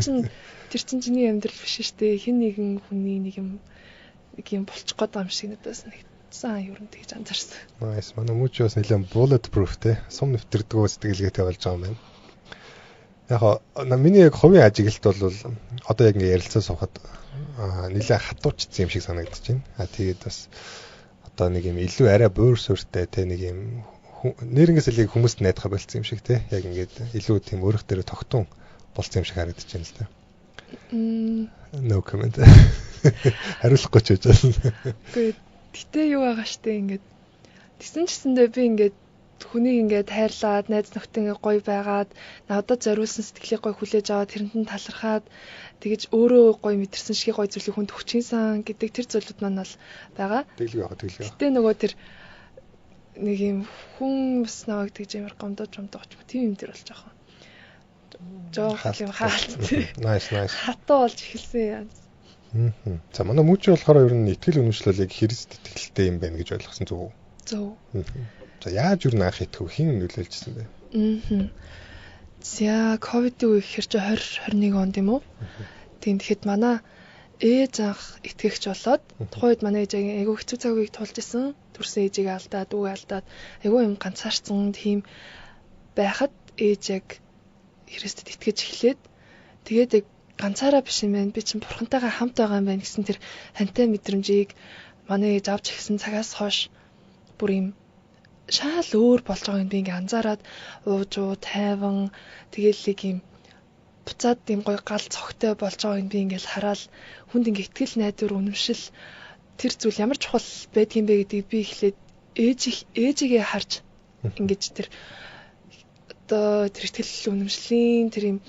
тэр чин чиний амьдрал биш шүү дээ. Хэн нэгэн хүний нэг юм болчих гээд байгаа юм шиг надаас нэгдсэн ер нь тэгж анзаарсан. Nice. Манай мууч бас нэлээд bulletproof те. Сум нэвтэрдгөө сэтгэлгээтэй болж байгаа юм байна. Яг миний яг хувийн ажиглалт бол одоо яг ингээ ярилцаа суухад нэлээд хатуучсан юм шиг санагдаж байна. Тэгээд бас одоо нэг юм илүү арай буур суурьтай те нэг юм нэрнгээс л хүмүүст найдах болсон юм шиг те. Яг ингээд илүү тийм өөрөх дээр тогтун болсон юм шиг харагдаж байна л да. No comment. Хариулахгүй ч байж байна. Гэтэ юу байгаа штэ ингээд тэгсэн чсэндээ би ингээд хүнийг ингээд хайрлаад найз нөхдөд ингээд гоё байгаад надад зориулсан сэтгэлийг гоё хүлээж аваад тэрэнд нь талархаад тэгэж өөрөө гоё мэдэрсэн шиг гоё зүйлийг хүнд өгчинсэн гэдэг тэр зүйлүүд маань бол байгаа. Тэглэг. Гэтэ нөгөө тэр нэг юм хүн бас наваг тэгж амар гомдож ч тийм юм тэр болж байгаа. Жоох юм хаалт. Nice. Хатуу болж эхэлсэн юм. За манай мууч болохоор ер нь итгэл үнэмшлэл яг Христ итгэлтэй юм байна гэж ойлгосон зүг үү? Зөв. За яаж юу наах итгэв хэн нөлөөлжсэн бэ? За ковидын үе ихэр чи 2021 онд юм уу? Тийм тэгэхэд манай ээж анх итгэгч болоод тухайн үед манай ээж айгүй хэцүү цаг үеийг тулж исэн. Төрсөн ээжийг алдаад, дүүгээ алдаад айгүй юм ганцаарцсан тийм байхад ээж яг Христэд итгэж эхлээд тэгээд яг ганцаараа биш юм байна. Би чинь бурхантайгаа хамт байгаа юм байна гэсэн тэр хантай мэдрэмжийг манай ээж авч ихсэн цагаас хойш бүр юм шал өөр болж байгааг би ингээ анзаараад уужуу тайван тэгээл нэг юм буцаад юм гоё гал цогтой болж байгааг би ингээл хараад хүнд ингээ итгэл найдвар үнэмшил тэр зүйл ямар чухал байдгийм бэ гэдгийг би эхлээд ээжигээ харж ингэж тэр одоо тэр итгэл үнэмшлийн тэр юм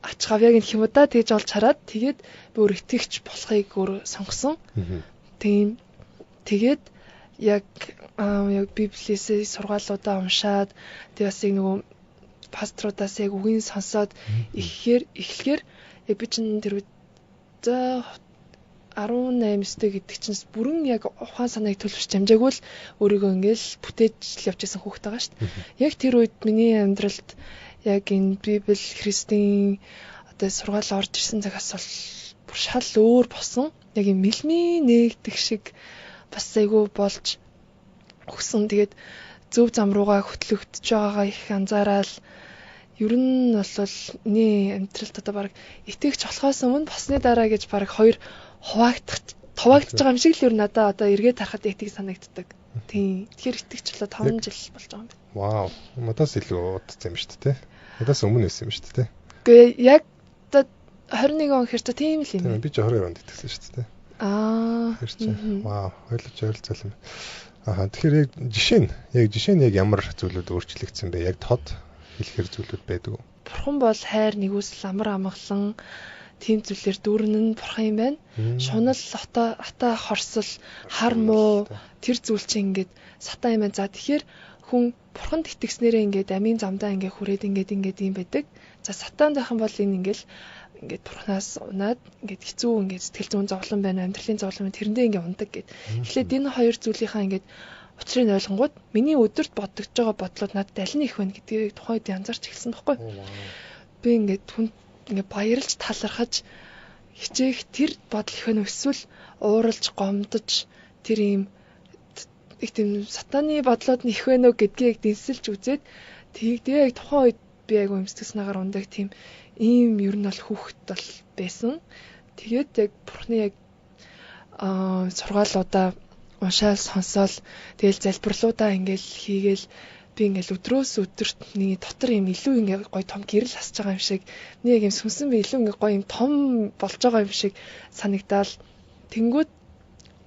ач гавьяаг нь хэмэдэ тэгж олж хараад тэгээд би өөр итгэгч болохыг өөр сонгосон. Тийм. Тэгээд яг Библиэсээ сургаалуудаа уншаад тэгээд бас яг нөгөө пасторудаас яг үгийг сонсоод эхлэхээр яг би чинь тэр үед 18-тэй гэдэг чинь бүрэн яг ухаан санааг төлөвч амжаагүй л өөрийгөө ингээл бүтээж явж исэн хүүхэд байгаа шүү дээ. Яг тэр үед миний амьдралд яг энэ Библи Христийн одоо сургаал орж ирсэн цагаас бол бүр шал өөр босон. Яг юм мэлмийн нэгдэх шиг бас айгүй болж өгсөн. Тэгээд зөв зам руугаа хөтлөгдөж байгаагаа их анзаараад ер нь бол миний амьдралд одоо баг итгэгч болохоос өмнө босны дараа гэж баг хоёр хуваагдаж байгаа юм шиг л ер нь одоо эргээд харахад яг тийг санагддаг. Тийм. Тэгэхээр итгэгч болоо 5 жил болж байгаа юм байна. Вау. Надаас илүү удсан юм шүү дээ. Надаас өмнө байсан юм шүү дээ. Гэхдээ яг 21 он хэрэг тийм л юм. Би ч 22 онд итгэсэн шүү дээ. Вау. Ойлцол юм. Тэгэхээр яг жишээ нь яг ямар зүйлүүд өөрчлөгдсөн бэ? Яг тод хэлэхэр зүйлүүд байдаг уу? Бурхан бол хайр, нэгүсэл, амар амгалан тийм зүйлээр дүүрэн нь бурхан юм байна. Шунал, ата хорсол, хар муу тэр зүйл чинь ингээд сатан юм байна. За тэгэхээр хүн бурханд итгэснээрээ ингээд амийн замдаа ингээд хүрээд ингээд юм байдаг. За сатан дайхан бол энэ ингээд бурханаас унаад ингээд хэцүү ингээд сэтгэл зүйн зовлон байна, амьдралын зовлон байна. Тэрэндээ ингээд ундаг гэд. Эхлээд энэ хоёр зүйлийнхаа ингээд учрыг ойлгонгууд миний өдөрт бодож байгаа бодлууд надад аль нь их вэ гэдгийг тухайн үед анзаарч эхэлсэн байхгүй. Би ингээд хүн ингээд баярлж талархаж хичээх тэр бодол их вэ эсвэл ууралж гомдож тэр ийм их тийм сатаны бодлоод нь их вэ нөө гэдгийг дэнсэлж үзээд тэгдээ яг тухайн үед би айгу эмсдэг санаагаар ундаг тийм ийм ер нь бол хүүхэд бол байсан. Тэгээд яг бурхны яг сургаалуудаа уншаал сонсоол тэгэл залбирлуудаа ингээл хийгээл би ингээл өдрөөс өдөрт нэг дотор юм илүү ингээ гоё том гэрэл хасж байгаа юм шиг нэг юм сүнсэн би илүү ингээ гоё юм том болж байгаа юм шиг санагдаал тэнгүүд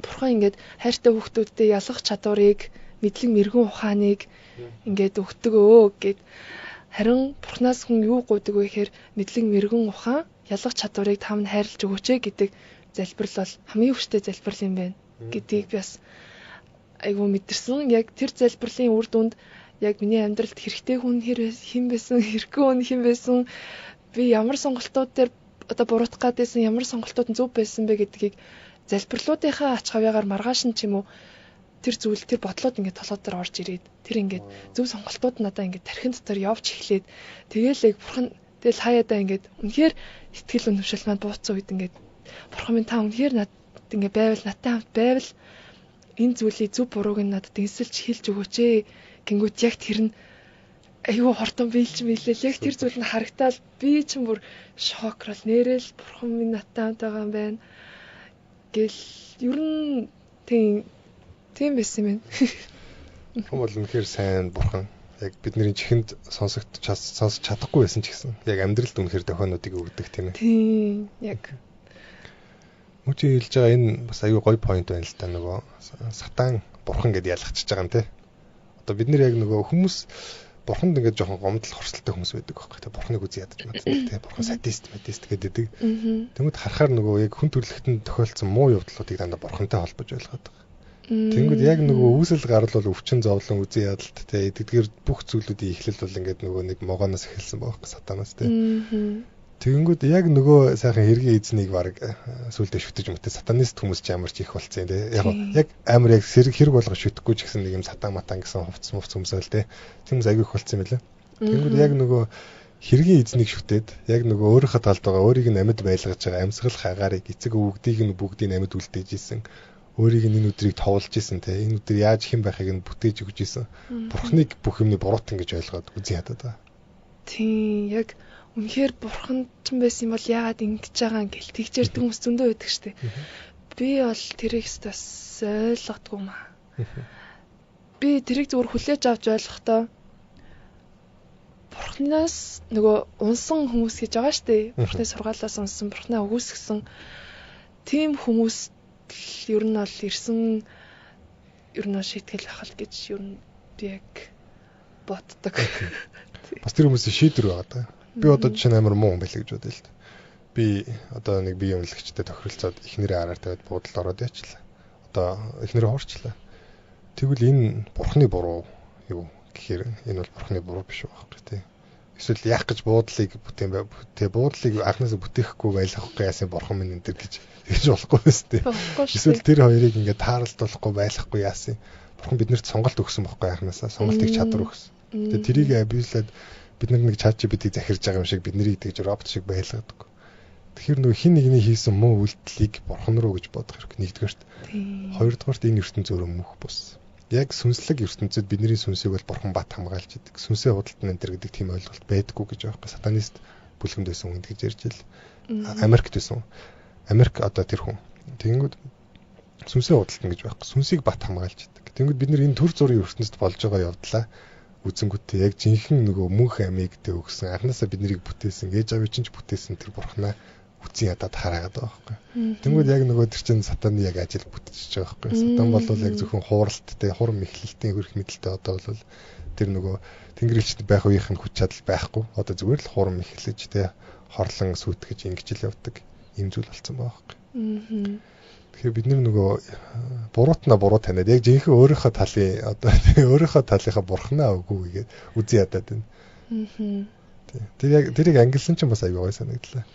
бурхан ингээд хайртай хүүхдүүдтэй ялгах чадварыг мэдлэг мэрэгэн ухааныг ингээд өгдөг гэд харин бурхнаас хүн юу гуйдаг вэ гэхээр мэдлэг мэрэгэн ухаан ялгах чадварыг та минь хайрлаж өгөөч гэдэг залбирал бол хамгийн хүчтэй залбирал юм байна гэдгийг би бас айгүй мэдэрсэн. Яг тэр залбирлын үр дүнд яг миний амьдралд хэрэгтэй хүн хэн байсан, хэрэггүй хүн хэн байсан, би ямар сонголтууд дээр одоо буруутгах гадсэн ямар сонголтууд нь зөв байсан бэ гэдгийг залбирлуудынхаа ач хавьяагаар маргааш нь ч юм уу тэр зүйл тэр бодлоод ингээд толгой дээр орж ирээд тэр ингээд зөв сонголтууд надаа ингээд тархин дотор явж эхлээд тэгээл яг бурхан тэгэл хаяадаа ингээд үнэхээр сэтгэл үнэмшил маань бууцсан үед ингээд бурхан минь та үнэхээр надад ингээд байвал надтай хамт байвал энэ зүйлийг зөв бурууг нь надад дэнсэлж хэлж өгөөч ээ гингүүт яг тэр нь аюу хортон биелж мэлээ яг тэр зүйл нь харагтаал би ч бүр шокрал нэрэл бурхан минь надтай хамт байгаа юм байна гэл ер нь тийм байсан юм. Хүн бол үнэхээр сайн бурхан яг бидний чихэнд сонсож чадахгүй байсан ч гэсэн яг амьдралд үнэхээр дохионуудыг өгдөг тийм ээ. Тийм яг Мөчи хэлж байгаа энэ бас аюу гоё point байна л та нөгөө сатан бурхан гэдээ ялгчихж байгаа юм те. Одоо бид нэр яг нөгөө хүмүүс бурханд ингээд жоохон гомдол хорсолтой хүмүүс байдаг байхгүй те. Бурханыг үзий ядаж мат те. Бурхан садист гэдэг. Тэнгүүд харахаар нөгөө яг хүн төрөлхтөнд тохиолдсон муу явдлуудыг дандаа бурхантай холбож ойлгоод байгаа. Тэнгүүд яг нөгөө үүсэл гарал бол өвчин зовлон үзий ядалт те. Эдгээр бүх зүйлүүдийн эхлэл бол ингээд нөгөө нэг могоноос эхэлсэн байхгүй сатанаас те. Тэгэнгүүт яг нөгөө сайхан хэргийн эзнийг баг сүулдэ шүтэж мөтэ сатанист хүмүүс ч ямар ч их болцсон те. Яг амар яг хэрэг болгож шүтэхгүй ч гэсэн нэг юм сатан матан гэсэн хувцс хүмүүсэл те. Хүмүүс аяг их болцсон юм лээ. Тэгэнгүүт яг нөгөө хэргийн эзнийг шүтээд яг нөгөө өөрийнхөө талд байгаа өөрийг нь амьд байлгаж байгаа амьсгал хагаарыг эцэг өвгдийг нь бүгдийг амьд үлдээж исэн. Өөрийг нь энэ өдрийг товолж исэн те. Энэ өдөр яаж хэн байхыг нь бүтээж өгч исэн. Бурхныг бүх юмны буруутан гэж ойлгоод үзий ядаад байгаа. Тийм яг үнэхээр бурхан ч юм байсан бол яагаад ингэж байгаа юм гэл тэгчэрдэг хүмүүс зөндөө байдаг штэ. Би бол тэрийг бас ойлгодгүй маа. Би тэрийг зүгээр хүлээж авч ойлгохдоо бурханаас нөгөө унсан хүмүүс гэж байгаа штэ. Бурханы сургаалаас унсан, бурханаа өгөөсгсөн тийм хүмүүс ер нь бол ирсэн ер нь шийтгэл ахал гэж ер нь би яг боддог. Бас тэр хүмүүсийн шийдвэр байгаа даа. Би одоо жишээ нь амар муу юм байлаа гэж бодъё л дээ. Би одоо нэг бие үнэлэгчтэй тохиролцоод эхнэрээ хараар тавиад буудалд ороод яачлаа. Одоо эхнэрээ хуурчлаа. Тэгвэл энэ бурхны буруу юу гэхээр энэ бол бурхны буруу биш байхгүй тий. Эсвэл яах гэж буудлыг бүтээн бай. Тэгээ буудлыг анхнаасаа бүтээхгүй байлгахгүй яасан бурхан минь энэ гэж болохгүй байсан тий. Эсвэл тэр хоёрыг ингээд тааралдуулахгүй байлгахгүй яасан. Бурхан биднэрт сонголт өгсөн байхгүй анхнаасаа сонголтыг чадвар өгсөн. Тэгээ тэрийг абьюзлаад бид нэг ChatGPT-ийг захирж байгаа юм шиг бид нарыг тэгж робот шиг байлгадаг. Тэгэхээр нөгөө хин нэгний хийсэн муу үйлдэлийг бурхан руу гэж бодох хэрэг нэгдүгээрт. Хоёрдугаарт энэ ертөнцөөр мөх бус. Яг сүнслэг ертөнцид бидний сүнсийг бол бурхан бат хамгаалж идэг. Сүнсээ худалдан энэ төр гэдэг тийм ойлголт байдаггүй гэж байгаа юм. Сатанист бүлгэнд байсан хүн гэж ярьж ил. Америкт байсан. Америк одоо тэр хүн. Тэгэнгүүт сүнсээ худалдан гэж байхгүй. Сүнсийг бат хамгаалж идэг. Тэгэнгүүт бид нар энэ төр зургийн ертөнцид болж байгаа явдлаа үзэнгүүтээ яг жинхэнэ нөгөө мөнх амийг дэ өгсөн анхнаасаа биднийг бүтээсэн ээж аваа чинь ч бүтээсэн тэр бурхнаа үтсэн ядаад хараагаад байгаа байхгүй. Тэнгүүд яг нөгөө тэр чинь сатаны яг ажил бүтчихэж байгаа байхгүй. Сатан бол яг зөвхөн хууралттай хурам мэхлэлтийн хөрх мэдлэлтэй одоо бол тэр нөгөө тэнгэрлэгчд байх үеийнх нь хүч чадал байхгүй. Одоо зүгээр л хурам мэхлэж тэ хорлон сүтгэж ингэж л явдаг юм зүйл болсон байгаа байхгүй. Тэгэхээр бид нөгөө буруутна буруу таниад яг жинхэнэ өөрийнхөө талын одоо өөрийнхөө талынхаа бурхнаа өгөө гэдэг үзий ядаад байна. Тэр яг тэрийг ангилсан чинь бас аюу гой санагдлаа.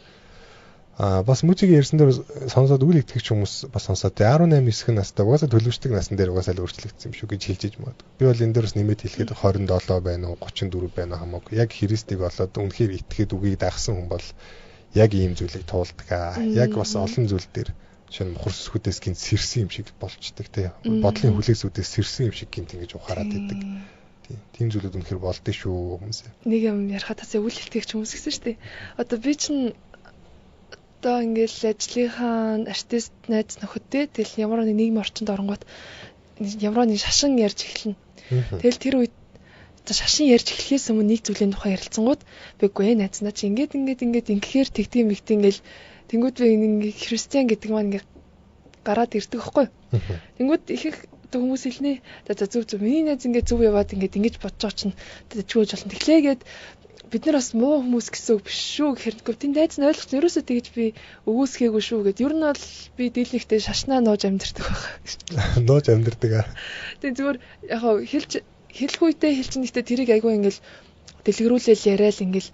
Бас мужиг ярьсан дээр сонсоод үл итгэгч хүмүүс бас сонсоод 18 9 настай угаасаа төлөвшдөг насн дээр угаасаа л өөрчлөгдсөн юм шүү гэж хэлж иж магадгүй. Би бол энэ дээрс нэмээд хэлэхэд 27 байна уу 34 байна уу хамаагүй. Яг Христийг олоод үнэхээр итгэхэд үгийг дагсан хүн бол яг ийм зүйлийг туулдаг. Яг бас олон зүйл дээр шинэ мухар сүсгүүдээс гинт сэрсэн юм шиг болчдөг тий. Бодлын хүлээсүүдээс сэрсэн юм шиг гинт ингэж ухаарад байдаг. Тийм зүйлүүд үнэхээр болдсон шүү хүмүүс. Нэг юм ярихад тасаа үл итгэгч хүмүүс гэсэн шүү дээ. Одоо би чинь одоо ингээл ажлынхаа артист найз нөхөдтэй тэгэл ямар нэг нийгмийн орчинд оронгууд ямар нэг шашин ярьж эхэлнэ. Тэгэл тэр үед одоо шашин ярьж эхлэхээс өмнө нэг зүйлийн тухай ярилцсангууд биггүй найзнаа чи ингээд ингэхээр тэгдэм мэгт ингээл тэнгууд би ингээ христиан гэдэг маань ингээ гараад ирдэг байхгүй. Тэнгууд их хүмүүс хэлнэ. За зүв миний найз ингээ зүв яваад ингээ ингэж бодож байгаа чинь чигөөж болно. Тэглээгээд бид нар бас муу хүмүүс гэсэн үг биш шүү гэхэрдэггүй. Тийм найз нь ойлгоч ерөөсөө тэгэж би өгөөсгээгүй шүү гэд. Ер нь бол би дийлэнхтэй шашнаа нууж амьдэрдэг байгаа. Нууж амьдэрдэг аа. Тийм зүгээр яг хэлэх үедээ хэлж нэгтээ тэрийг айгүй ингээл дэлгэрүүлээл яриад ингээл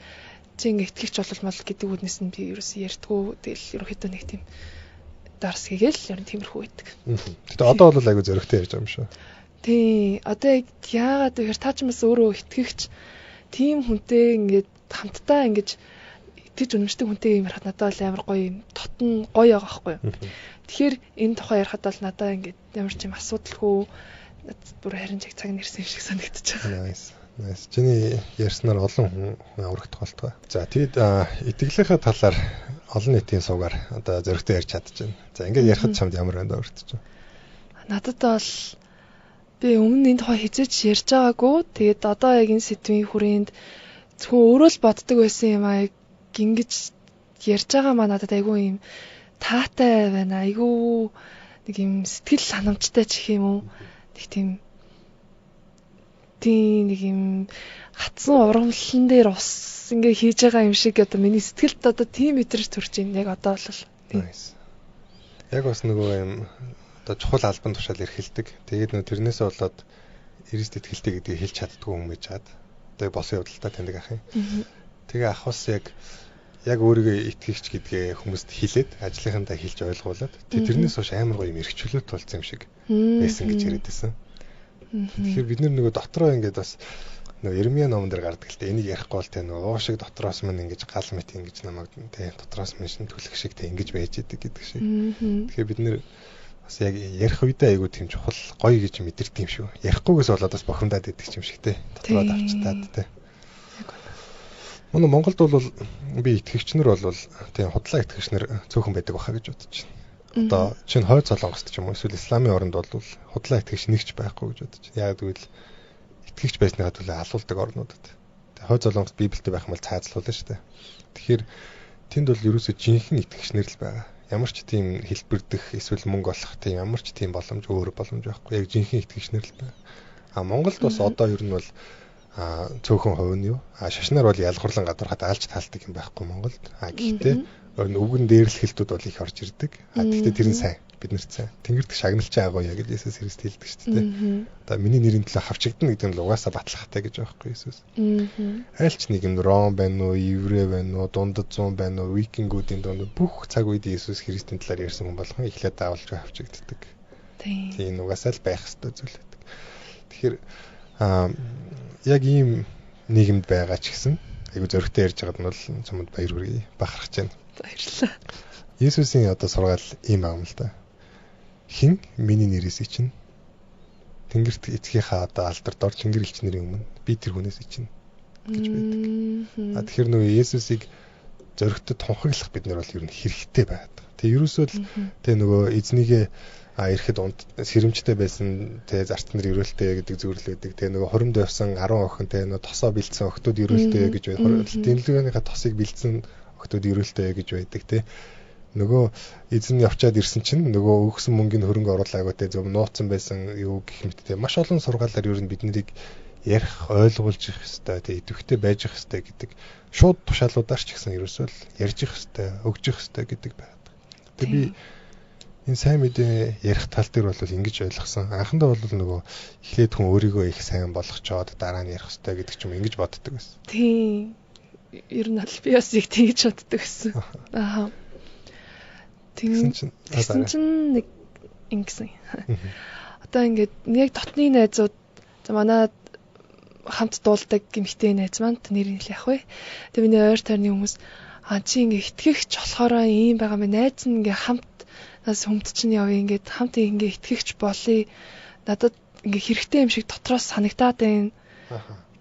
чи ингээ итгэгч болмол гэдэг үднэс нь би ерөөсөө ярьдгүү. Тэгэл ерөөхдөө нэг тийм дарс хийгээл ер нь тиймэрхүү байдаг. Гэтэ одоо бол айгүй зөрөгтэй ярьж байгаа юм шүү. Тийм. Одоо яагаад вэ? Та ч бас өөрөө итгэгч тийм хүнтэй ингээд хамтдаа ингэж итгэж үнэмшдэг хүнтэй юм ярихад надад бол амар гоё юм тотн гоё байгаа байхгүй юу. Тэгэхээр энэ тухай ярихад бол надад ингээд ямар ч юм асуудалгүй бүр харин чиг цаг нэрсэн юм шиг санагдаж байгаа. Nice. Чиний ярьснаар олон хүн аврагдах болтгоо. За тэгэд итгэлийнхаа талаар олон нийтийн суугаар одоо зөрөгтэй ярьж чадчихна. За ингээд ярихад чамд ямар байна өөртөө. Надад бол би өмнө энэ тухай хизээч ярьж байгаагүй. Тэгээд одоо яг энэ сэдвийн хүрээнд зөвхөн өөрөө л боддог байсан юм аа ингэж ярьж байгаа маа надад айгүй юм таатай байна. Айгүй нэг юм сэтгэл ханамжтай ч гэх юм уу. Нэг тийм нэг юм хатсан урамлан дээр ус ингээ хийж байгаа юм шиг одоо миний сэтгэлд одоо тийм мэдрэж төрж байна. Яг одоо бол. Яг бас нөгөө юм одоо чухал албан тушаал эрхэлдэг. Тэгээд нөө тэрнээсээ болоод Христ итгэлтэй гэдгийг хэлж чаддгүй хүн байж чад. Одоо босон явдалтай таньдаг ах юм. Тэгээ ах бас яг өөрийгөө итгэгч гэдгээ хүмүүст хэлээд ажлынхандаа хэлж ойлгуулад тэрнээс хойш амар гоё юм эрхчлөлт болсон юм шиг байсан гэж яриад байсан. Тэгэхээр бид нөгөө дотроо ингээд бас нөгөө Ирмия номон дээр гардаг л дээ. Энийг ярихгүй бол тэ нөгөө уушиг дотроос мань ингэж гал мэт ингэж намайг тэ дотроос мань шин түлэх шиг тэ ингэж байж идэг гэдэг шиг. Тэгэхээр бид нэр бас яг ярих үедээ айгуу тийм чухал гоё гэж мэдэрдэг юм шүү. Ярихгүйгээс болоод бас бохимдаад идэг юм шиг тэ. Дотроо давчтаад тэ. Монголд бол би итгэгчнэр бол тийм худлаа итгэгчнэр цөөхөн байдаг баха гэж бодож байна. Одоо чинь хойд Солонгост ч юм уу эсвэл исламын оронд бол худлаа итгэгч нэгч байхгүй гэж бодож байна. Яг тэгвэл итгэгч байсныгаа төлөө алуулдаг орнуудад. Тэгээ хойд Солонгост Библиэд байх юм бол цаазлуулна шүү дээ. Тэгэхээр тэнд бол ерөөсөө жинхэнэ итгэгчнэр л байгаа. Ямар ч тийм хэлбэрдэх эсвэл мөнгө олох тийм ямар ч тийм боломж өөр боломж байхгүй. Яг жинхэнэ итгэгчнэр л байна. Монголд бас одоо ер нь бол цөөхөн хувь нь юу шашнаар бол ялгуурлан гадуурхад алж таалдаг юм байхгүй Монголд. Гэхдээ үгэн дээрлэхэлтүүд бол их орж ирдэг. Гэхдээ тэр нь сайн биднэрт сайн. Тэнгэрт шагналч байгаа яа гэж Есүс Христ хэлдэг шүү дээ. Одоо миний нэрийн төлөө хавчигдана гэдэг нь л угаасаа баталгахтай гэж байгаа байхгүй Есүс. Аль ч нэг юм Ром байна уу, Еврей байна уу, дундад 100 байна уу, викингүүдийн дунд бүх цаг үед Есүс Христийн талаар ярьсан хүн болгон эхлээд даавалж хавчигддаг. Тийм угаасаа л байх ёстой зүйл байдаг. Тэгэхээр яг ийм нийгэмд байгаа ч гэсэн айгу зөрөгтэй ярьж байгаад нь бол чамд баяр хүргэе. Бахархаж байна. Баярлалаа. Есүсийн одоо сургаал ийм аа юм л да. Хин миний нэрээс ичнэ. Тэнгэрт эцгийнхаа одоо алдар дор чингэр элчнэрийн өмнө би тэр хүнээс ичнэ гэж байдаг. Тэгэхээр нөгөө Есүсийг зөрөгтэй тунхаглах бид нар бол ер нь хэрэгтэй байгаад. Тэгээ ерөөсөө л тэгээ нөгөө эзнийгээ ирэхэд сэрэмжтэй байсан тэ зарт нар өрөөлтэй гэдэг зөвлөл өгдөг. Тэгээ нөгөө хоримд явсан 10 охин тэ нөгөө тосоо бэлдсэн охтууд өрөөлтэй гэж байна. Тэмдэглэгийнхаа тосыг бэлдсэн охтууд өрөөлтэй гэж байдаг тэ. Нөгөө эзэн явчаад ирсэн чинь нөгөө өгсөн мөнгөний хөрөнгө оруулаагүй тэ зөв нууцсан байсан юу гэх мэт тэ маш олон сургаалаар ер нь бид нарыг ярих, ойлгуулж их хэвээр тэ идэвхтэй байж их хэвээр гэдэг шууд тушаалуудаар ч гэсэн ерөөсөө л ярьж их хэвээр, өгж их хэвээр гэдэг байдаг. Тэгээ би энэ сайн мэдээ ярих тал дээр бол ингэж ойлгосон. Анхандаа бол нөгөө эхлээд хүн өөрийгөө их сайн болгочоод дараа нь ярих хэрэгтэй гэдэг ч юм ингэж боддог байсан. Тийм. Ер нь л би бас яг тэгж боддог байсан. Тэгсэн чинь нэг ингэсэн. Одоо ингээд нэг дотны найзууд манай хамт дуулдаг гэмхтэй найз маань нэр нь л яах вэ? Тэгээ миний ойр тойрны хүмүүс чи ингээ итгэгч болохоор ийм байгаа мэн найз нь ингээ хамт нас хүмт чинь явъя ингээд хамт ингээ итгэгч болъё. Надад ингээ хэрэгтэй юм шиг дотроос санагдаад байна.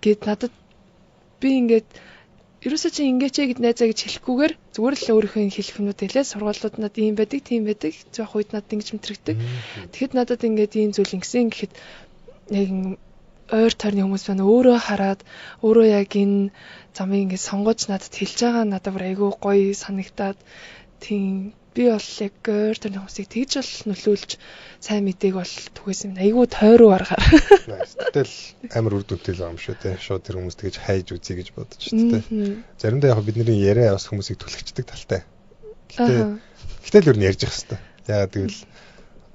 Гэт надад би ингээд ерөөсөө чи ингээч гэд найзаа гэж хэлэхгүйгээр зүгээр л өөрийнхөө хэлэх юмнууд хэлээ. Сургуулиуд надад ийм байдаг, тийм байдаг. Жоох үед надад ингэж мэдрэгдэг. Тэгэхэд надад ингээд ийм зүйл ингэсэн гэхэд яг ойр тойрны хүмүүс байна өөрөө хараад өөрөө яг энэ замыг ингээд сонгож надад хэлж байгаа надад бүр айгүй гоё санагтаад тийм би бол яг ойр тойрны хүмүүсийг тэгж бол нөлөөлж сайн мэдээг бол түгээсэн юм. Айгүй тойруу аргаар. Тэгэл амар үр дүнтэй л юм шүү те. Шууд тэр хүмүүс тэгж хайж үзье гэж бодож шүү те. Заримдаа яг бидний яриа бас хүмүүсийг түлхэгчдэг талтай. Гэтэл өөр нь ярьж явах хэрэгтэй. Яагаад гэвэл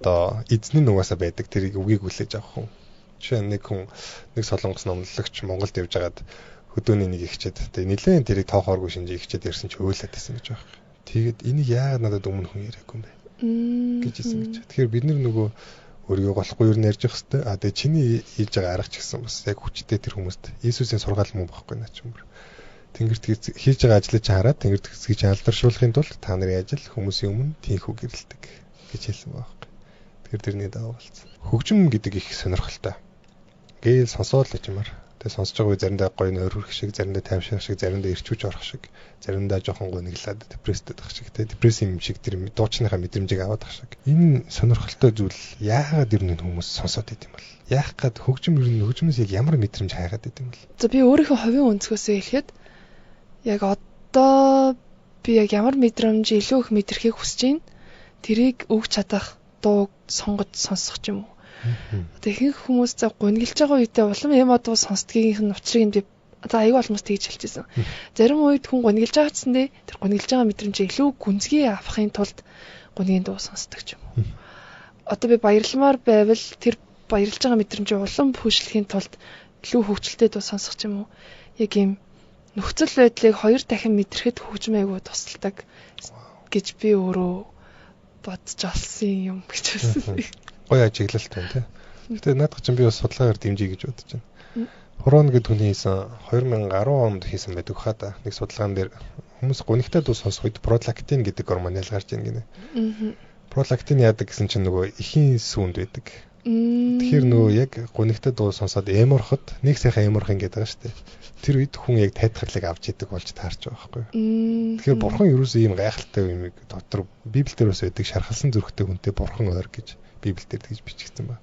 одоо эзний нугасаа байдаг тэрийг үгийг хүлээж авах хүн. Жишээ нь нэг солонгос номлогч Монголд явж байгаад хөдөөний нэг ихчээд тэгээ нэлээд тэрийг тоохооргүй шинжээ ихчээд ярьсан чи өөлээд байсан гэж байна. Тэгээд энийг яагаад надад өмнө хүн яриаггүй юм бэ? гэж хэлсэн гэж. Тэгэхээр бид нөгөө өөрийгөө голохгүй юу нэрж явах хэрэгтэй. Тэгээ чиний хийж байгаа арга ч гэсэн бас яг хүчтэй тэр хүмүүст Иесусийн сургаал мөн багхгүй наа ч юм уу. Тэнгэрт хийж байгаа ажлыг чи хараад тэнгэрт хэсгийг алдаршуулахын тулд та нарын ажил хүмүүсийн өмнө тийхүү гэрэлдэг гэж хэлсэн байхгүй. Тэгэхээр тэрний даваа болсон. Хөгжим гэдэг их сонирхолтой. Гээл сонсоод л ичмэр. Тэгээ сонсож байгаа үе заримдаа гоё нойрхох шиг, заримдаа тайвшрах шиг, заримдаа ирчүүж орох шиг, заримдаа жоохон гониглаад депресстэй байх шиг, тэгээ депресс юм шиг тэр дуучныхаа мэдрэмжийг аваад ах шиг. Энэ сонирхолтой зүйл яагаад ер нь хүмүүс сонсоод идэм бол? Яах гээд хөгжмөөс яг ямар мэдрэмж хайгаад идэм бол? За би өөрийнхөө хувийн өнцгөөсөө хэлэхэд яг одоо би яг ямар мэдрэмж илүү их мэдрэхийг хүсэж байна. Тэрийг өгч чадах дууг сонгож сонсох юм уу? Одоо ихэнх хүмүүс за гуниглж байгаа үедээ улам юм одоо сонсдгийнх нь учрыг би одоо аюул алмаас тэгж хэлчихсэн. Зарим үед хүн гуниглж байгаа ч гэсэн тэр гуниглж байгаа мэдрэмжээ илүү гүнзгий авахын тулд гунигийн дуу сонсдог юм. Одоо би баярламаар байвал тэр баярлж байгаа мэдрэмжээ улам хөгжлөхийн тулд илүү хөгжилтэй дуу сонсох юм уу? Яг ийм нөхцөл байдлыг хоёр дахин мэдрэхэд хөгжим айгуу тусалдаг гэж би өөрөө бодож олсон юм гэж хэлсэн. Гоё ажиглалт байна тий. Гэтэ наадах чинь би бас судалгаагаар дэмжиж гэж бодож байна. Хорон гэдэг хүний хийсэн 2010 онд хийсэн байдаг хаа. Нэг судалгаан дээр хүмүүс гунигтай дуу сонсох үед пролактин гэдэг гормон ялгарч ийн гинэ. Пролактин яадаг гэсэн чинь нөгөө эхийн сүүнд байдаг. Тэгэхээр нөгөө яг гунигтай дуу сонсоод эморхот нэг сайхан эморх ингээд байгаа шүү дээ. Тэр үед хүн яг тайтгарлыг авч идэг болж таарч байгаа байхгүй. Тэгэхээр бурхан ерөөсөө ийм гайхалтай юм дотор Библиэлд бас байдаг шархалсан зүрхтэй хүнтэй бурхан ойр гэж Библиэлд тэгж бичигдсэн байна.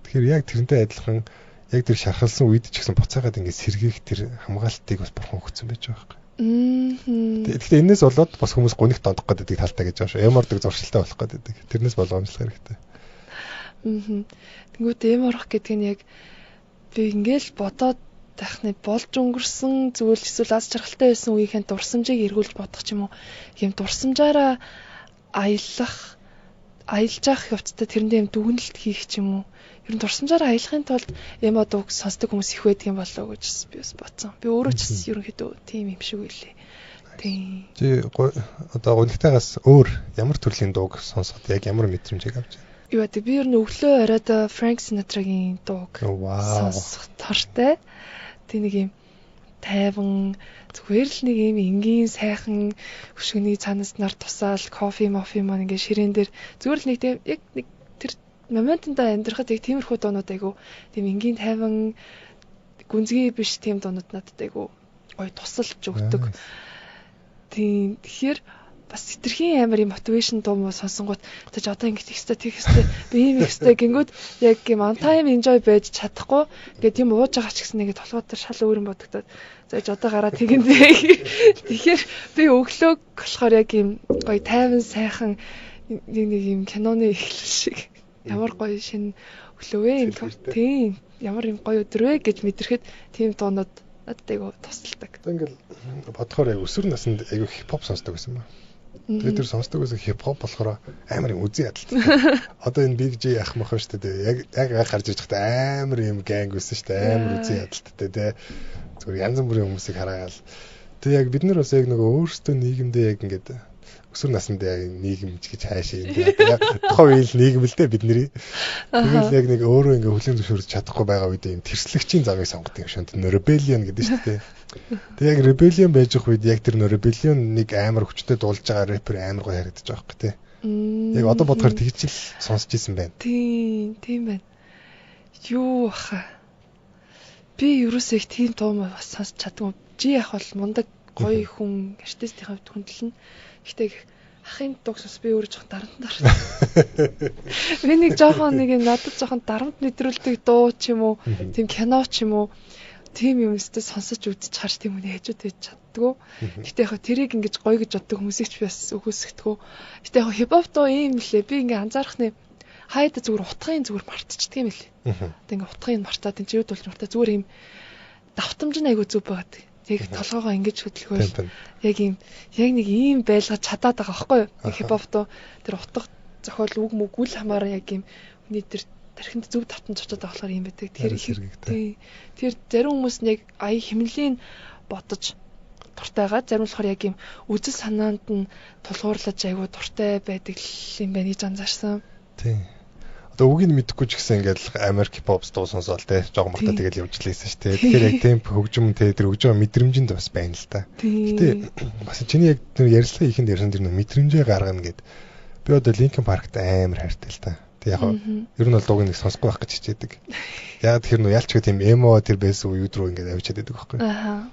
Тэгэхээр яг тэрнтэй адилхан яг тэр шархалсан үед ч гэсэн буцаагаад ингээд сэргийх тэр хамгаалтыг бас бурхан өгсөн байж байгаа байхгүй. Тэгэхээр энэс болоод бас хүмүүс гунигт додох гэдэг талтай гэж байгаа шүү. Эмордог зуршилтай болох гэдэг. Тэрнээс болгоомжлох хэрэгтэй. Тэнгүүт эморох гэдэг нь яг би ингээл бодоод тахны болж өнгөрсөн зүйл эсвэл аз жаргалтай байсан үеийнхэн дурсамжийг эргүүлж бодох ч юм уу. Ийм дурсамжаараа аялах явцдаа тэрэндээ юм дүгнэлт хийх ч юм уу. Ер нь дурсамжаараа аялахын тулд эмод үг сонсдог хүмүүс их байдаг юм болоо гэж би бас бодсон. Би өөрөө ч ерөнхийдөө тийм юм шиг үлээ. Тийм. Чи одоо гунигтайгаас өөр ямар төрлийн дууг сонсоод яг ямар мэдрэмжийг авч байна? Юу гэдэг би ер нь өглөө оройдоо Frank Sinatra-гийн дууг сонсох тартай. Тэг нэг юм тайван зүгээр л нэг юм энгийн сайхан хөшгөний цанаас нар тусаал кофе маань ингээ ширээн дээр зүгээр л нэг тийм яг нэг тэр моментондоо амьдрахад яг тиймэрхүү дуунууд айгу тийм энгийн тайван гүнзгий биш тийм дуунууд надад айгу гоё тусалж өгдөг. Тийм тэгэхээр бас хитрхийн амар юм мотивашн дуу муу сонсонгууд тэгэж одоо ингэж их хэвээр би ийм их хэвээр гингүүд яг юм on time enjoy байж чадахгүй ингээд тийм ууж байгаа ч гэсэн ингээд толгой дээр шал өөр юм бодогдоод зааж одоо гараад тэгэндээ тэгэхээр би өглөөг болохоор яг юм гоё тайван сайхан нэг юм киноны эхлэл шиг ямар гоё шинэ өглөө вэ тийм ямар юм гоё өдөр вэ гэж мэдрэхэд тийм дуунууд надад айгу тусалдаг. Ингээл бодохоор яг өсвөр наснд айгу хипхоп сонсдог байсан ба. Тэгээд тэр сонсдог байсан хипхоп болохоор амар юм үзий ядалтай. Одоо энэ Big J ах мах шүү дээ. Яг гарч ирж байхдаа амар юм ганг байсан шүү дээ. Амар үзий ядалтай тий. Зүгээр янз бүрийн хүмүүсийг хараагаал. Тэгээ яг бид нар бас яг нөгөө өөрсдөө нийгэмдээ яг ингээд өсвөр насндаа нийгэмч гэж хайшаа юм. Тухайн үеийн нийгэм л дээ бидний. Тэгэл яг нэг өөрөө ингээ хүлэн зөвшөөрч чадахгүй байгаа үед юм тэрслэгчийн замыг сонгодог юм шиг. Rebellion гэдэг шүү дээ. Тэг яг rebellion байж байгаа үед яг тэр rebellion нэг амар хүчтэй дуулж байгаа рэпер амар гоё харагдаж байгаа юм тий. Яг одоо бодохоор тэгж л сонсч ирсэн байна. Тийм байна. Юу баха. Би ерөөсөө их тийм тоо бас сонсч чадгүй. Жи яг бол мундаг гоё хүн артистийн хувьд хүндэлнэ. Гэхдээ ахын дугсаас би өөрөө жоохон дарамтаар. Би нэг жоохон нэг надад жоохон дарамт нэвтрүүлдэг дуу ч юм уу, тийм кино ч юм уу, тийм юм өстө сонсож үзэж харж тийм үний хажууд байж чаддгүй. Гэхдээ яг тэрийг ингэж гоё гэж боддог хүмүүсийг ч бас өгөөсгдөггүй. Гэхдээ яг хипхоп дуу ийм лээ. Би ингээ анзаархны хайда зүгээр утгын зүгээр мартчихдаг юм лээ. Одоо ингээ утгыг мартаад энэ чиуд болж мартаа зүгээр ийм давтамж нь айгу зүг байгаад. Яг толгоогоо ингэж хөдөлгөөл яг нэг ийм байлгаж чадаад байгаа байхгүй юу? Хипхоп дуу тэр утга зохиол үг үл хамааран яг ийм хүний тэр тархинд зөв давтамж очоод байгаа болохоор юм байдаг. Тэр зарим хүмүүс нь яг ая хэмнэлийн бодож дуртайгаа зарим болохоор яг ийм үзэл санаанд нь тулгуурлаж айгу дуртай байдаг юм байна гэж анзаарсан. Тийм. Одоо үгийг мэдэхгүй ч гэсэн ингээд Америк хипхоп дуу сонсоол те жоохон бахта тэгэл явж лээсэн шүү дээ. Тэгэхээр яг темп хөгжим те тэр өгж байгаа мэдрэмжинд бас байна л та. Гэтэ бас чиний яг тэр ярьслаа ихэнд ярьсан тэр мэдрэмжээ гаргана гэд би одоо Linkin Park-т амар хайртай л та. Тэг яг ер нь бол дууг нэг сонсохгүй байх гэж хичээдэг. Яг тэр нөө ялч гэх тийм эмо тэр байсан үед рүү ингээд авчиад байдаг байхгүй.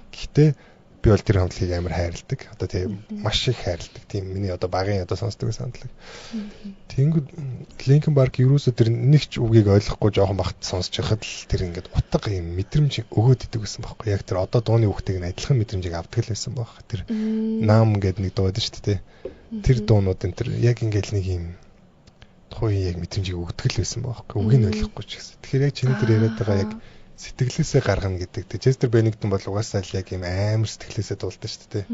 Гэтэ би бол тэр хамтлагийг амар хайрладаг. Одоо тийм маш их хайрладаг. Тийм миний одоо багын одоо сонсдог сандлаг. Тэнгүүд Linkin Park ерөөсөө тэр нэг ч үгийг ойлгохгүй жоохон багт сонсож байхад л тэр ингээд утга юм мэдрэмж өгөөд идэг гэсэн байхгүй. Яг тэр одоо дууны хүүхдийг адилхан мэдрэмжийг авдаг л байсан баг. Тэр Nam гэдэг нэг дуу байдаг шүү дээ. Тэр дуунуудын тэр яг ингээд нэг юм тухайн яг мэдрэмжийг өгдөг л байсан байхгүй. Үгийг ойлгохгүй ч гэсэн. Тэгэхээр яг чиний тэр яриад байгаа яг сэтгэлээсээ гаргана гэдэг. Chester Bennington бол угаасаа л яг юм амар сэтгэлээсээ дуулдаг шүү дээ.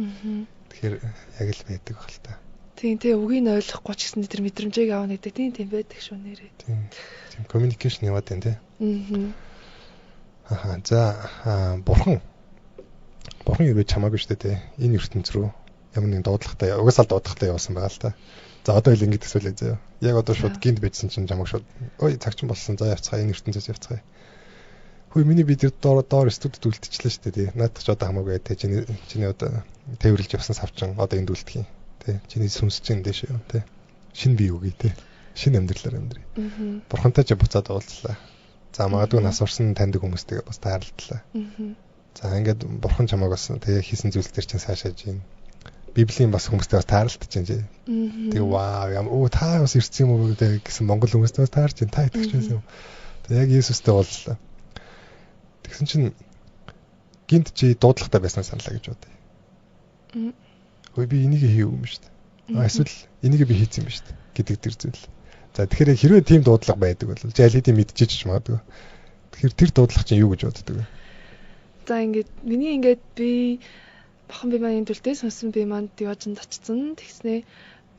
Тэгэхээр яг л байдаг баг л та. Тийм үгийг ойлгохгүй ч гэсэн тэр мэдрэмжийг аавна гэдэг тийм байдаг шүү нэрээ. Тийм communication яваад байна тий. За бурхан юу ч хамаагүй шүү дээ тий. Энэ ертөнц рүү ямар нэгэн дуудлагатай угаасаа л дуудлагатай явсан байгаа л та. За одоо хэл ингэж төсөөлөө заяа. Яг одоо шууд гинт байжсан чинь чамаг шууд ой цагчин болсон. За явцгаа энэ ертөнцөөс явцгаа. Хөөе миний бид доор студид үлдчихлээ шүү дээ тий. Наадах ч одоо хамаагүй тий. Чиний одоо тээвэрлж явсан савчин одоо энд үлдэх юм. Тий. Чиний сүнс чинь дэш юу тий. Шин бие үгүй тий. Шин амьдралаар амьдрий. Бурхантай ч буцаад уулзлаа. За магадгүй нас орсон таньдаг хүмүүстэйгээ бас таарлалаа. За ингээд бурхан чамааг бас тий хийсэн зүйлс төр чинь сайшааж юм. Библийн бас хүмүүстэй бас таарлалт чинь тий. Тэгээ вау та бас ирсэн юм уу гэсэн монгол хүмүүстэй бас таарч чинь та итгэж байсан юм. Тэгээ яг Иесустэй уулзлаа. Тэгсэн чинь гинт чи дуудлагатай байсан саналаа гэж бодъё. Хөөе би энийг хийв юм шүү дээ. Эсвэл энийг би хийсэн юм шүү дээ гэдэг тэр зүйл. За тэгэхээр хэрвээ тийм дуудлага байдаг бол жайлидын мэдчихэж ч магадгүй. Тэгэхээр тэр дуудлага чинь юу гэж боддог вэ? За ингээд би бахан би маань төлдөө сонсон би маань диожинд очсон. Тэгснээ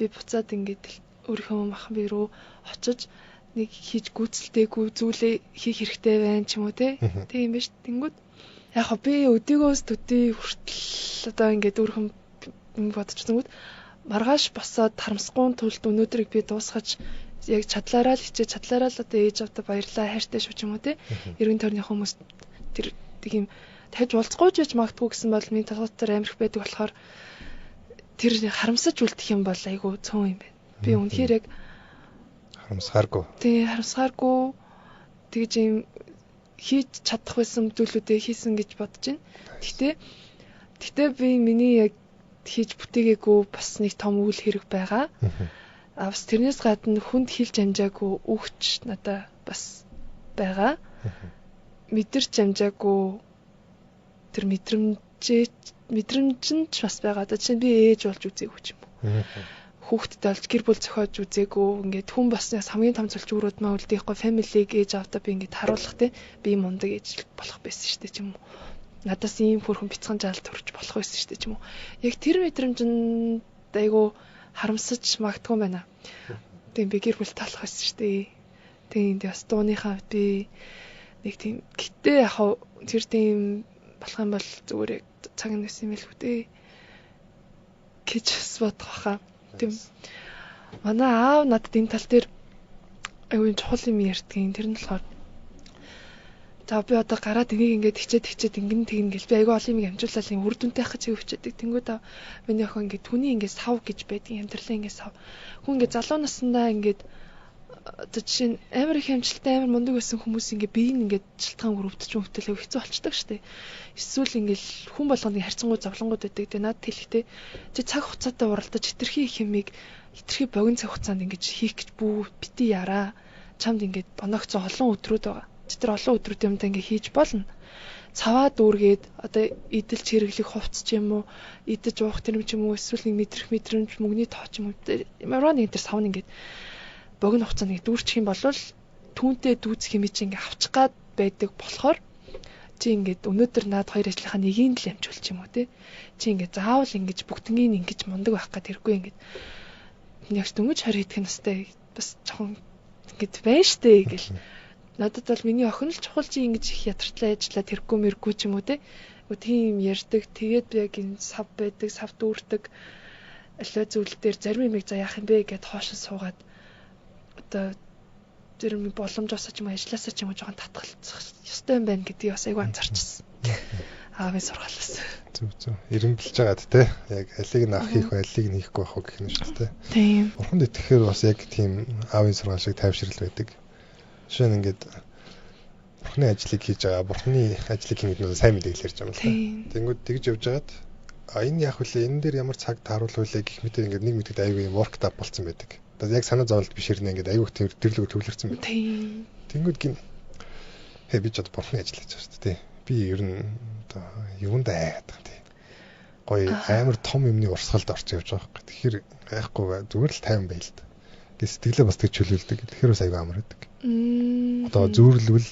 би буцаад ингээд өөрийнхөө бахан би рүү очиж нэг хийж гүйцэлдэггүй зүйлээ хийх хэрэгтэй байна ч юм уу тийм биш. Тэнгүүд яг би өдийгөөс төдий хүртэл одоо ингээд өөрхөн бодчихсонгууд маргааш босоод харамсгүй тулд өнөөдрийг би дуусгаж яг чадлаараа л хичээж чадлаараа л одоо ээж авта баярлаа хайртай шүү ч юм уу эргэн тойрны хүмүүс тэр тийм таж уулзахгүй ч магадгүй гэсэн бол миний толгойд амирх байдаг болохоор тэр харамсаж үлдэх юм бол айгүй цөөн юм байна. Би үнэхээр яг харамсахааргүй. Тий, харамсахааргүй. Тэгж юм хийж чадах байсан зүйлүүдээ хийсэн гэж бодож байна. Гэхдээ би миний яг хийж бүтээгээгүй бас нэг том үйл хэрэг байгаа. Бас тэрнээс гадна хүнд хэлж амжаагүй үгч надаа бас байгаа. Мэдэрч амжаагүй тэр мэдрэмж нь ч бас байгаа. Одоо чинь би ээж болж үзээгүй ч юм уу. Хүүхдтэй болж гэр бүл зохиож үзээгүй ингээд хүн басны хамгийн том зөвлөгөөрүүд маа үлдээхгүй фамилиг ээж авдаа би ингээд харуулах те би мундаг ээж болох байсан шүү дээ ч юм уу. Надаас ийм хөрхөн бяцхан жаал төрж болох байсан шүү дээ ч юм уу. Яг тэр мэдрэмжинд айгу харамсаж магтгүй байна. Тийм би гэр бүл талах байсан шүү дээ. Тийм бас дууныхаа би нэг тийм гэтээ яг тэр тийм болох юм бол зүгээр яг цаг нь байсан юм л үү дээ. гэж бодох хаа. Тийм. Манай аав надад энэ тал дээр аюун чухал юм ярьдгийн. Тэр нь болохоор за би одоо гараад энийг ингээд хичээд ингэн тэгнэ гэл би аюу олон юм амжуулаад юм үр дүнтэй хах гэж хичээдэг. Тэнгүүд миний охин ингээд түүний ингээд сав гэж байдаг. Амьдралаа ингээд сав. Хүн ингээд залуу наснаа ингээд жишээ нь амар их амжилттай амар мундаг байсан хүмүүс ингээд бие нь ингээд шилтгаан өрөвдөж хөвтөлөө хэцүү болчдаг штеп. Эсвэл ингээд хүн болгоны харьцангуй зовлонгууд байдаг. Тэгээ надад хэлэхдээ чи цаг хугацаатай уралдаж хитрхи хэмиг хитрхи богино цаг хугацаанд ингээд хийх гэж бүү бити яраа. Чамд ингээд оногц олон өдрүүд байгаа. Тэр олон өдрүүд юмтай ингээ хийж болно. Цаваа дүүргээд одоо идэл чиргэлэх хувцс ч юм уу, идэж уух тэр юм ч юм уу, эсвэл нэг мэдрэмж мөнгөний тоо ч юм уу. Марван нэг тэр савн ингээд богино хугацаанд ингээ дүүрчих юм бол түүнтэй дүүцэх юм чи ингээ авчих гад байдаг болохоор чи ингээд өнөөдөр наад хоёр ажлынхаа нэгийг л амжуулчих юм уу те. Чи ингээ заавал ингэж бүгднийг ингэж мундаг байх гад хэрэггүй ингээд яг дөнгөж 20 хэдхэн настай бас жоохон ингээд байна штэ гэл. Надад бол миний охин л чухал чи ингэж их ядарчлаа ажиллаад хэрэггүй мэрэггүй ч юм уу те. Тийм ярьдаг. Тэгээд би яг энэ сав байдаг, сав дүүрдэг. Аль зүйл дээр зарим юмыг за яах юм бэ гэд хоошин суугаад одоо зарим боломжоосоо ч юм уу ажилласаа ч юм уу жоохон татгалцах ёстой юм байна гэдгийг бас айгүй анзаарчихсан. Аавын сургаалаас. Зүг. Ирэмбэлж байгаад те. Яг алийг нь авах хийх, алийг нь хийхгүй байх гэх юм шүү дээ. Тийм. Бурханд итгэхээр бас яг тийм аавын сургаал шиг тайвшрал байдаг. Жишээ нь ингээд бурхны ажлыг хийж байгаа, бурхны ажлыг хийгээд сайн мэдээ хэлэрч байгаа юм л та. Тэнгүүд тэгж явж байгаад энэ яах вүлээ, энэ дээр ямар цаг тааруулах вүлээ гэх мэт ингээд нэг мэдээд аюу юм ворктап болцсон байдаг. Одоо яг санаа зовлт биш хэрнээ ингээд аюу төрлөг төвлөрсөн байдаг. Тэнгүүд гин би ч одоо бурхны ажил хийж байгаа шүү дээ. Би ер нь одоо юунд айгаад байгаа тийм. Гоё амар том юмны урсгалд орж явж байгаа хэрэг. Тэгэхээр айхгүй зүгээр л тайван байл та. Гэ сэтгэлээ бас тэг чөлөөлдөг. Тэгэхээр бас аюу амар байдаг. Одоо зүүрлвэл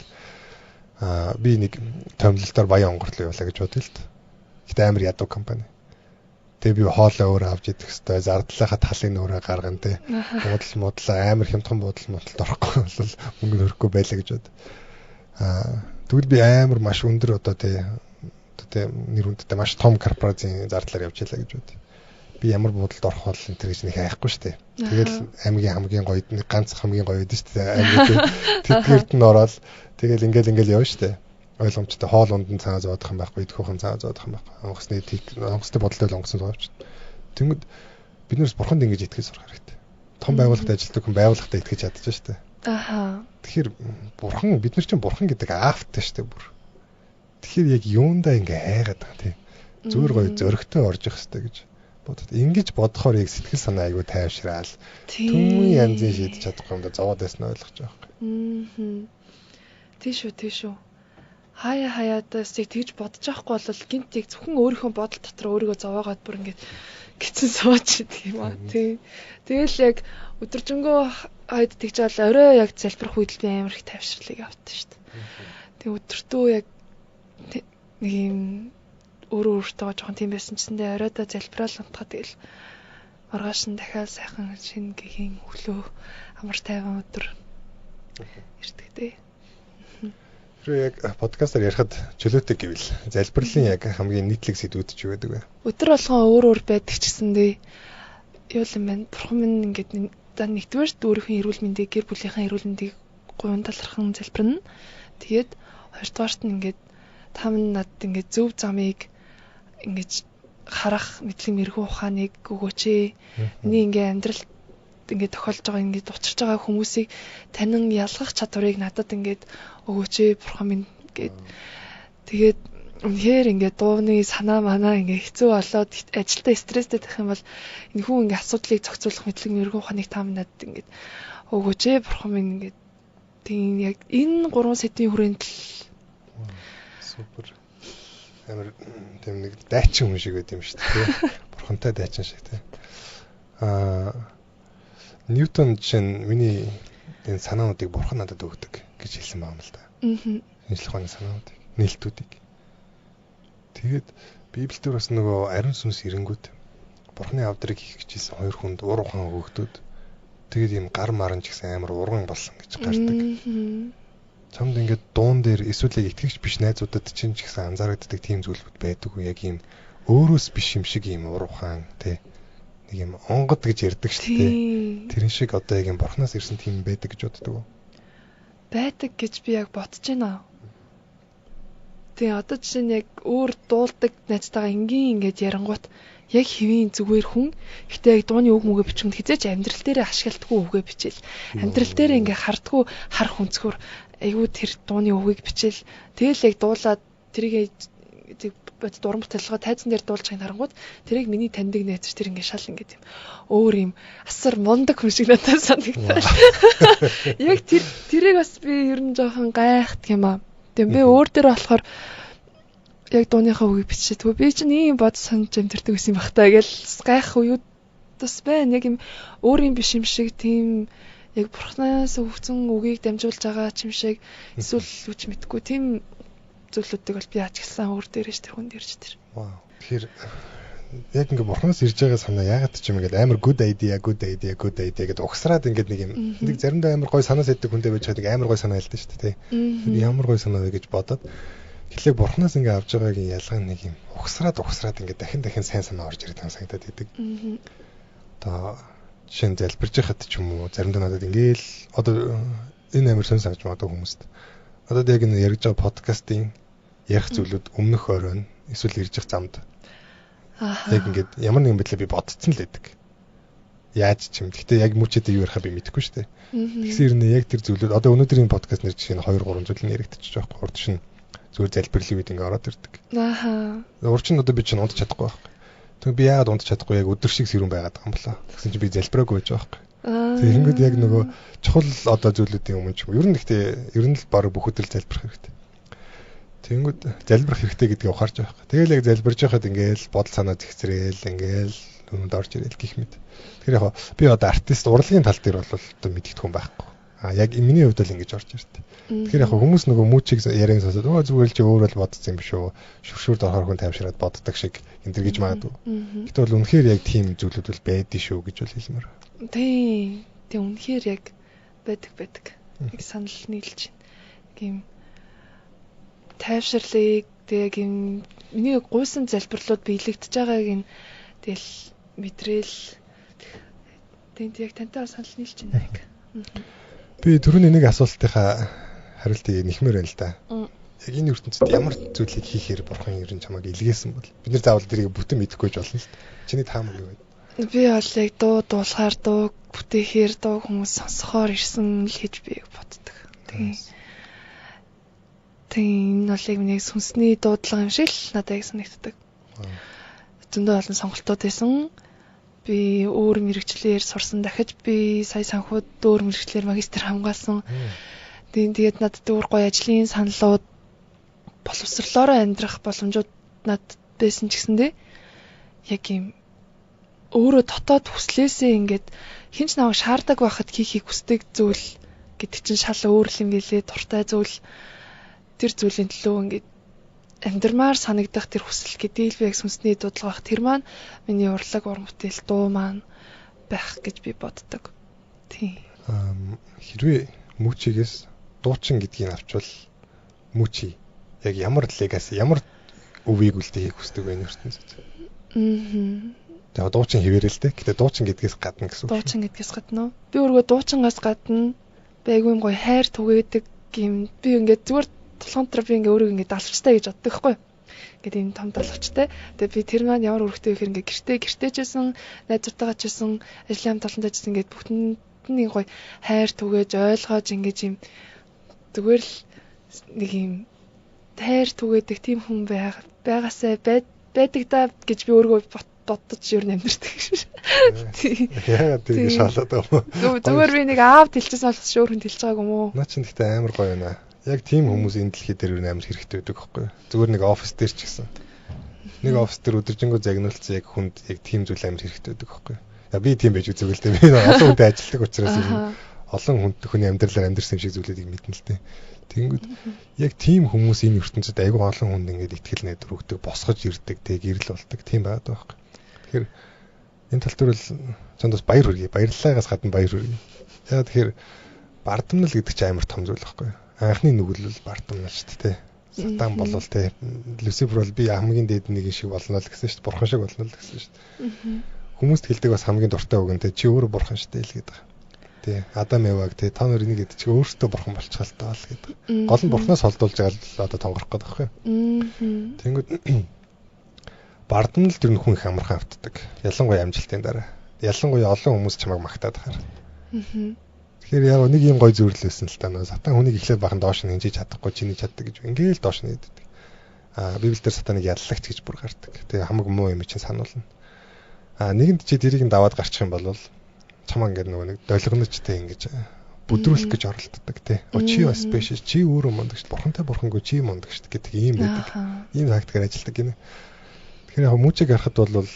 би нэг томилолтоор баян онгорлоо явуулаа гэж бодъё л та. Гэтэ амар ядуу компани. Тэгээ би хоолоо өөрөө авч идэх хэвээр зардлынхаа талыг өөрөө гаргана те. Буудлаа амар хямдхан буудлалд орохгүй бол мөнгө хөрөхгүй байлаа гэж бод. Тэгвэл би амар маш өндөр одоо те нэр хүндтэй маш том корпорацийн зардлаар явж ялаа гэж бод. Би ямар буудалд орох бол энэ гэж нэг хайхгүй шүү дээ. Тэгэл аймгийн хамгийн гоё нэг ганц хамгийн гоё дээ шүү дээ. Аймгийн тэдгээрт нь ороод тэгэл ингээл явна шүү дээ. Ойлгомжтой хоол ундан цаа зоодох юм байхгүй, идэхүүхэн цаа зоодох юм байхгүй. Онгоцны бодолтой л онгоцны зоовч. Тэнгүүд бид нэрс бурханд ингэж итгэж сурах хэрэгтэй. Том байгууллагад ажилладаг хүн байгууллагатаа итгэж чадчих шүү дээ. Ахаа. Тэгэхээр бурхан бид нар чинь бурхан гэдэг аавтай шүү дээ бүр. Тэгэхээр яг юундаа ингээ хайгаад байгаа тийм. Зүгээр гоё зөрөгтэй орж явах хэрэгтэй гэж бодод. Ингэж бодохоор яг сэтгэл санаа айгүй тайвшраал. Түмэн янзын шийдэж чадахгүй юм да зовоод байсан ойлгож байгаа юм. Тийш үү. Хаяадаас яг тэгж бодож байхгүй бол гинт яг зөвхөн өөрийнхөө бодол дотор өөрийгөө зовоогоод бүр ингээд гिचэн сууж идэг юм аа. Тэгэл яг өдөржингөө хойд тэгж бол орой яг залбирах үед л би амар их тайвшрлыг авдаг шүү дээ. Тэг өдөртөө яг нэг юм өөртөө жоохон тийм байсан гэсэндээ оройдоо залбираал унтахад тэгэл маргааш нь дахиад сайхан шинэ гэхийн өглөө амар тайван өдөр ирдэг дээ. Яг подкастаар ярихад чөлөөтэй гэвэл залбирлын яг хамгийн нийтлэг сэдвүүд ч юу байдаг вэ? Өдөр болгон өөр байдаг ч гэсэндээ юу юм бэ? Бурхан минь ингээд нэгдүгээр өөрийнхөө эрүүл мэндийг, гэр бүлийнхээ эрүүл мэндийг гуйн талархан залбирна. Тэгээд хоёрдугаарт нь ингээд та минь надад ингээд зөв замыг ингээд харах мэдлэг мэрэгүү ухааныг өгөөч ээ. Миний ингээд амьдралд ингээд тохиолж байгаа ингээд учирч байгаа хүмүүсийг танин ялгах чадварыг надад ингээд өгөөч ээ бурхан минь гэд. Тэгээд үнэхээр ингээд дууны санаа манаа ингээд хэцүү болоод ажилдаа стресстэй байх юм бол энэ хүн ингээд асуудлыг зохицуулах мэдлэг мэрэгүү ухааныг та минь надад ингээд өгөөч ээ бурхан минь ингээд тийм яг энэ 3 сэдвийн хүрээнд л супер. Амар тийм нэг дайчин хүн шиг байт юм шүү дээ. Бурхантай дайчин шиг тийм. Ньютон чинь миний энэ санаануудыг бурхан надад өгдөг гэж хэлсэн байна л да. Шинжлэх ухааны санаануудыг, нээлтүүдийг. Тэгээд Библиэлд бас нөгөө ариун сүнс ирэнгүүт бурханы авдрыг хийх гэжсэн хоёр хүнд уур ухаан өгөгдөд тэгээд ийм гар маран ч гэсэн амар урган болсон гэж гардаг. Чамд ингээд дуун дээр эсвэл итгэгч биш найзуудад чинь ч гэсэн анзаарэгддэг тийм зүйлүүд байдаг уу? Яг ийм өөрөөс биш юм шиг ийм уур ухаан тий нэг юм онгод гэж ярьдаг шүү дээ. Тэрэн шиг одоо яг юм бурхнаас ирсэн тийм байдаг гэж боддог уу? Байдаг гэж би яг бодож байна. Тэгээ одоо жишээ нь яг өөр дуулдаг найзтайгаа ингээд ярангуут яг хэвийн зүгээр хүн гэтээ яг дууны үг мүгэ бичгэнд хизээч амьдрал дээрээ ашигладаггүй үгээ бичээл. Амьдрал дээрээ ингээд хардггүй хар хүнцгөр айгүй тэр дууны үгийг бичээл. Тэгэл яг дуулаад тэрийг бод дуран бүтээлгоо тайзан дээр дуулж байгааг харангууд тэрийг миний таньдаг найз тэр ингээд шал ингээд юм өөр юм асар мундаг хүн шиг надад санагдав. Яг тэрийг бас би ер нь жоохон гайхдаг юм аа. Тэгээ би өөр дээр болохоор яг дууныхаа үгийг биччихээ. Тэгвэл би чинь ийм бод санаж амтэрдэг гэсэн юм бах таа гэж гайх уууд бас байна. Яг юм өөр юм биш юм шиг тийм яг бурхнаас өгсөн үгийг дамжуулж байгаа юм шиг эсвэл үуч мэдгүй тийм зүйлүүдийг бол би яаж гисэн өөр дээрэж тэр хүн дээрж тэр. Вау. Тэгэхээр яг ингээ бурхнаас ирж байгаа санаа яагаад ч юм ингээд амар good idea гэдэг угсраад ингээд нэг юм нэг заримдаа амар гой санаа сэддэг хүнтэй байж байгаа нэг амар гой санаа хэлдэг шүү дээ. Би ямар гой санаа вэ гэж бодоод эхлээд бурхнаас ингээ авж байгаагийн ялгаа нэг юм угсраад ингээд дахин сайн санаа орж ирээд санагдаад идэг. Одоо жишээ нь залбирж байхад ч юм уу заримдаа надад ингээл одоо энэ амар сонь санаж байгаа хүмүүст. Одоо яг энэ ярьж байгаа подкастын ярих зүйлүүд өмнөх оройн эсвэл ирж явах замд яг ингээд ямар нэгэн байдлаар би бодцсон л байдаг. Яаж ч юм. Гэхдээ яг мөчөдөө юу ярихаа би мэдэхгүй шүү дээ. Тэгсэн хэрнээ яг тэр зүйлүүд одоо өнөөдрийн подкаст нэр жишээ нь 2-3 зүйл нь яригдчихэж байгаа байхгүй. Урд чинь зүгээр залбирлын үед ингээд ороод ирдэг. Урд чинь одоо би чинь унтж чадахгүй байхгүй. Тэгвэл би яагаад унтж чадахгүй яг өдөр шиг сэрүүн байгаад байгаа юм болоо. Тэгсэн чинь би залбираагүй байж байгаа байхгүй. Тэгэнгүүт яг нөгөө чухал одоо зүйлүүдийн өмнө ч юм. Ер нь л баг бүх өдөр залбирах хэрэгтэй. Тэгэнгүүт залбирах хэрэгтэй гэдгийг ухаарч байгаа байхгүй. Тэгэл яг залбирж байхад ингээл бодол санаа зэгцрээл ингээл өмнөд орж ирэл гэх мэт. Тэгэхээр яг би одоо артист урлагийн тал дээр бол одоо мэддэг хүн байхгүй. Яг миний хувьд л ингэж орж ирдэ. Тэгэхээр яг хүмүүс нөгөө мүүчиг яриан сонсоод зүгээр л чи өөр л бодсон юм биш үү? Шүршүрд орохоор хүн тайвшираад боддог шиг энэ төр гэж магадгүй. Гэтэл бол үнэхээр яг тийм зүйлүүд бол байдгийн шүү гэж бол хэлмээр. Тийм үнэхээр яг байдаг. Нэг санал нийлж байна. Ийм тайвширлыг тэг ийм миний гуйсан залбирлууд биелэгдэж байгааг нь тэгэл мэдрээл тэнд яг тантай санал нийлж байна яг. Би түрүүний нэг асуултынхаа хариултыг нэхмээр байна л да. Яг энэ ертөнцид ямар зүйлийг хийхээр бурхан ер нь чамайг илгээсэн бол бид нар заавал тэрийг бүтэн мэдэхгүй ч болно шүү дээ. Чиний таамаг юу вэ? Би бол яг дуу дуулахаар дуу бүтээхээр дуу хүмүүс сонсохоор ирсэн л гэж би боддог. Тийм энэ бол яг нэг сүнсний дуудлага юм шиг л надад яг санагддаг. Зөндөө олон сонголтууд байсан. Би өөр мэрэгчлэр сурсан. Дахиж би сая санхуд өөр мэрэгчлэр магистр хамгаалсан. Тэгээд надад өөр гоё ажлын саналууд боловсрлоороо амьдрах боломжууд надад байсан ч гэсэндээ яг юм өөрөө дотоод хүслээсээ ингээд хинч наваг шаарддаг байхад хийхийг хүсдэг зүйл гэдэг чинь шал өөр юм билээ. Дуртай зүйл тэр зүйлийн төлөө ингээд амьдрмаар санагдах тэр хүсэл гэдгийг би яг сүнсний дуудлага бах. Тэр маань миний урлаг уран бүтээл дуу маань байх гэж би боддог. Тийм. Хэрвээ мүүчигээс дуучин гэдгийг авчвал мүүчи яг ямар легаси ямар өвийг үлдээхийг хүсдэг вэ ертөнцид? Тэгээ дуучин хэвээрээ л дээ. Гэтэ дуучин гэдгээс гадна гэсэн үг. Дуучин гэдгээс гадна уу? Би өөрөө дуучингаас гадна байгуу юм гоё хайр түгээдэг юм. Би ингээд зүгээр тулхантар би ингээ өөрийгөө ингээ далавчтай гэж боддог байхгүй. Ингээд энэ том далавчтай. Тэгээ би тэр маань ямар өрхтэй вэ гэхээр ингээ гэртээчсэн, найзуудтайгаа ч гэсэн, ажлын хамт олонтой ч гэсэн ингээ бүгдэнд нь гоё хайр түгээж ойлгоож ингээ юм зүгээр л нэг юм хайр түгээдэг тийм хүн байгаасаа байдаг да гэж би өөрийгөө боддож ер нь амьдэрдэг шээ. Яагаад тийм шалаад байгаа юм? Зүгээр би нэг аавд хэлчихсэн болохос өөр хүн хэлж байгааг юм уу? Наа чи гэхдээ амар гоё байна. Яг тийм хүмүүс энэ дэлхий дээр амар хэрэгтэй байдаг байхгүй юу? Зүгээр нэг офис дээр ч гэсэн. Нэг офис дээр өдөржингөө загнуулсан яг хүнд яг тийм зүйл амар хэрэгтэй байдаг байхгүй юу? За би тийм байж үзэв л дээ. Би олон хүнтэй ажилладаг учраас олон хүний амьдралаар амьдэрсэн юм шиг зүйлүүдийг мэднэ л дээ. Тэгэнгүүт яг тийм хүмүүс энэ ертөнцид айгүй олон хүнд ингээд ихтгэл найдвар өгдөг, босгож ирдэг, тэг гэрэл болдог тийм байгаад байгаа байхгүй. Тэгэхээр энэ тал дээр л чондос баяр хүргэе. Баярлалаагаас гадна баяр хүргэе. Яа тэгэхээр бардамнал гэдэг чинь амар том зүйл байхгүй юу? Анхны нүгэлэл бардамнал шүү дээ. Сатан болвол те Люцифер бол би хамгийн дээд нэг шиг болно л гэсэн шүү дээ. Бурхан шиг болно л гэсэн шүү дээ. хүмүүст хэлдэг бас хамгийн дуртай үг нь те чи өөрөө бурхан штэ л гэдэг. Тий. Адам Еваг тий та нар энийг гэдэг чи өөртөө бурхан болчихвол таа л гэдэг. Гол нь бурхнаас холдуулж байгаа л одоо тонгорох гэдэг байхгүй. Тэнгүүд бардам л тэр нь хүн их амархан автдаг. Ялангуяа амжилтын дараа. Ялангуяа олон хүмүүс чамайг магтаад хахаар. Тэгэхээр яг нэг юм гой зөвөрлөл байсан л та нөө сатан хүнийг эхлээд бахан доош нь хинжиж чадахгүй чиний чаддаг гэж ингээл доош нь хийдэг. Библиэлд сатаныг яллагч гэж бүр гардаг. Тэгээ хамаг муу юм чинь сануулна. Нэгэнд чи дэрийг нь даваад гарчих юм бол чамаа ингээд нөгөө нэг долгионочтой ингэж бүдрүүлэх гэж оролддог тий. Чи бас биш чи өөрөө мундаг шүү. Бурхантай бурхангүй чи мундаг шүү гэдэг ийм байдаг. Ийм тактикаар ажилладаг гинэ. Тэгэхээр яг мөчийг харахад бол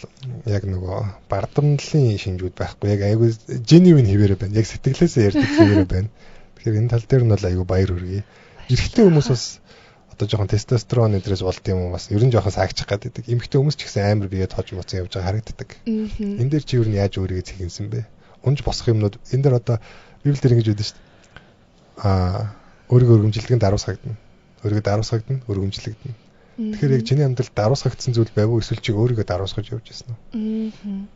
яг нөгөө бардамлын шинжүүд байхгүй. Яг айгүй genuine хэвээрээ байна. Яг сэтгэлээсээ ярьдаг хэвээрээ байна. Тэгэхээр энэ тал дээр нь бол айгүй баяр хүргэе. Эрэгтэй хүмүүс бас одоо жоохон тестостерон эдрээс болд юм уу бас ер нь жоохон саагчих гаддаг. Эмэгтэй хүмүүс ч гэсэн амар биеэ тоож моцсон явж байгаа харагддаг. Энэ дээр чи юу н яаж өөрийгөө цэгэнсэн бэ? Унж босох юмнууд энэ дээр одоо Библиэлд ингэж өгдөө шүү дээ. Өөрийгөө өргөмжилдэг нь даруусгагдана. Өөрийгөө даруусгагдана, өргөмжлөгдөнө. Тэгэхээр яг чиний амьдралд даруусгагдсан зүйл байв уу эсвэл чи өөрийгөө даруусгаж явж байсан уу?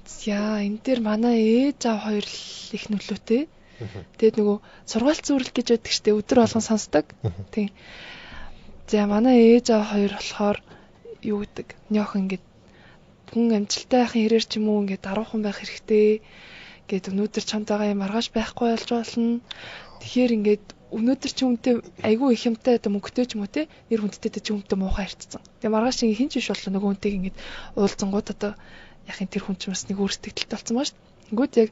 За энэ дээр манай ээж аав хоёр л их нөлөөтэй. Тэгээд нөгөө сургаалт зүрэл гэж байдаг шүү дээ. Өдөр болгон сонсдог. Тийм. За манай ээж аав хоёр болохоор юу гэдэг? Нёх ингэж хүн амжилттай байхын хэрээр ч юм уу ингээд даруухан байх хэрэгтэй гэдэг өнөөдөр чамтайгаа юм маргааш байхгүй болж болно. Тэгэхээр ингээд өнөөдөр ч хүнтэй айгүй их юмтай одоо мөнгөтэй ч юм уу те нэр хүндтэй ч хүнтэй муухай харьцсан. Тэгээ маргааш ингэ хинч биш боллоо нөгөө хүнтэйг ингээд уулзсангууд одоо яхин тэр хүн ч бас нэг өөрсдөлтөлтэй болсон байна шүү дээ. Тэнгүүд яг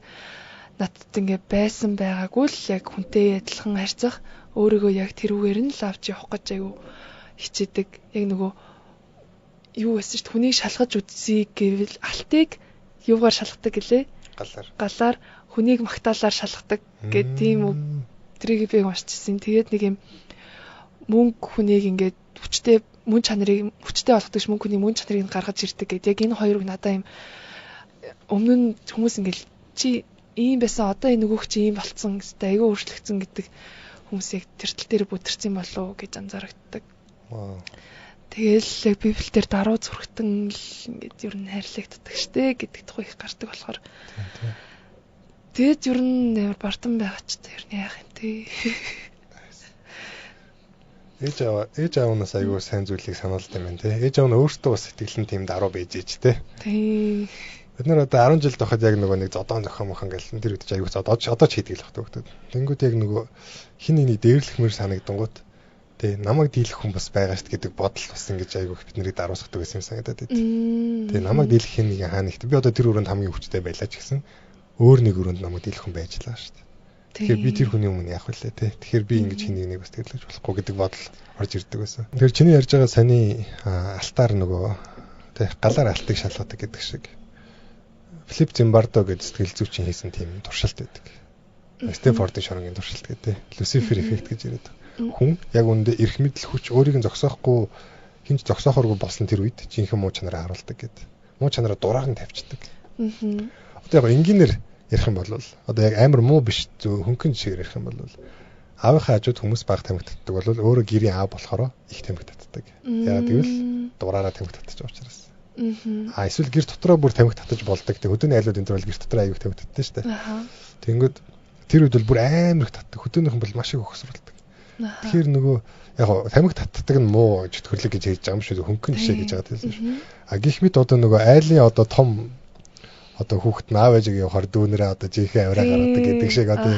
надад ингээд байсан байгаагүй л яг хүнтэй адилхан харьцах өөрийгөө яг тэрүүгээр нь л авч явах гэж айгүй хичээдэг. Яг нөгөө юу байсан шүү дээ хүнийг шалгаж үзье гэвэл алтыг юугаар шалгадаг гэлээ? Галаар хүнийг магтаалаар шалгадаг гэдэг тийм үг тэрийг би уншижсэн. Тэгээд нэг юм мөнгө хүнийг ингээд хүчтэй мөн чанарыг хүчтэй болгодог ш мөнгө хүний мөн чанарыг гаргаж ирдэг гэдэг. Яг энэ хоёрыг надаа юм өмнө нь хүмүүс ингээд чи ийм байсан одоо энэ нөгөөх чи ийм болцсон гэдэг айгүй өөрчлөгдсөн гэдэг хүмүүс яг тэр тал дээр бүдэрсэн болов уу гэж анзаарагддаг. Тэгэл яг Библиэлд даруй зүрхтэн л ингээд ер нь хайрлагддаг штэ гэдэг тухай их гардаг болохоор. Тэгээд ер нь ямар бартан байгаа ч тэр нь яах юм те. Ээж аавнаас айгүй сайн зүйлийг сануулдаг юм байна те. Ээж аав нь өөртөө бас сэтгэлэн тийм даруй байж ээж те. Тийм. Бид нар одоо 10 жил тохиод яг нөгөө нэг зодоон зохион мохон гэл тэр үед айгүй одоо ч хийдэг л багтаа хөлтөд. Тэнгүүд яг нөгөө хин нэний дээрлэхмээр санагдангууд тэ намайг дийлэх хүн бас байгаа шүү гэдэг бодол бас ингэж айгүй бид нарыг даруусгадаг гэсэн юм санагдаад байд. Тэ намайг дийлэх нэг хаана ихтэй би одоо тэр өрөөнд хамгийн хүчтэй байлаа ч гэсэн өөр нэг өрөөнд намайг дийлэх хүн байж лаа шүү дээ. Тэгэхээр би тэр хүний өмнө яах вүлээ тэ. Тэгэхээр би ингэж хин нэг бас тэрлэж болохгүй гэдэг бодол орж ирдэг байсан. Тэгэхээр чиний ярьж байгаа саний алтаар нөгөө тэ галаар алтыг шалгадаг гэдэг шиг. Филипп Зимбардо гэдэг сэтгэл зүйчин хийсэн тийм туршилт байдаг. Стэнфордын шоронгийн туршилт гэдэг. Люцифер эффект гэж яриад. Хүн яг үүндээ эрх мэдэл хүч өөрийг нь зогсоохгүй хинч зогсоохоргүй болсон тэр үед жинхэнэ муу чанараа харуулдаг гэдэг. Муу чанараа дураар нь тавьчихдаг. Одоо яг энгийнээр ярих юм бол одоо яг амар муу биш зөв хөнгөн жишгээр ярих юм бол аавынхаа хажууд хүмүүс баг тамхи татдаг бол өөрөө гэрийн аав болохоор их тамхи татдаг. Яагаад гэвэл дураараа тамхи татчих учраас. Эсвэл гэр дотроо бүр тамхи татаж болдог. Тэг хөдөөний айлууд энэ төр бол гэр дотроо аяг тамхи татдаг шүү дээ. Тэнгүүд тэр үед бол бүр амар их татдаг. Хөдөөнийх нь бол маш их өгсрүүлдэг. Тэгэхээр нөгөө яг тамхи татдаг нь муу чөтгөрлөг гэж хэлж байгаа юм шүү. Хөнгөн жишээ гэж байгаа тийм шүү. Гэх мэт одоо нөгөө айлын одоо том одоо хүүхэд нь аав ээжигээ явахаар дүүнэрээ одоо жинхэнэ авираа гаргадаг гэдэг шиг одоо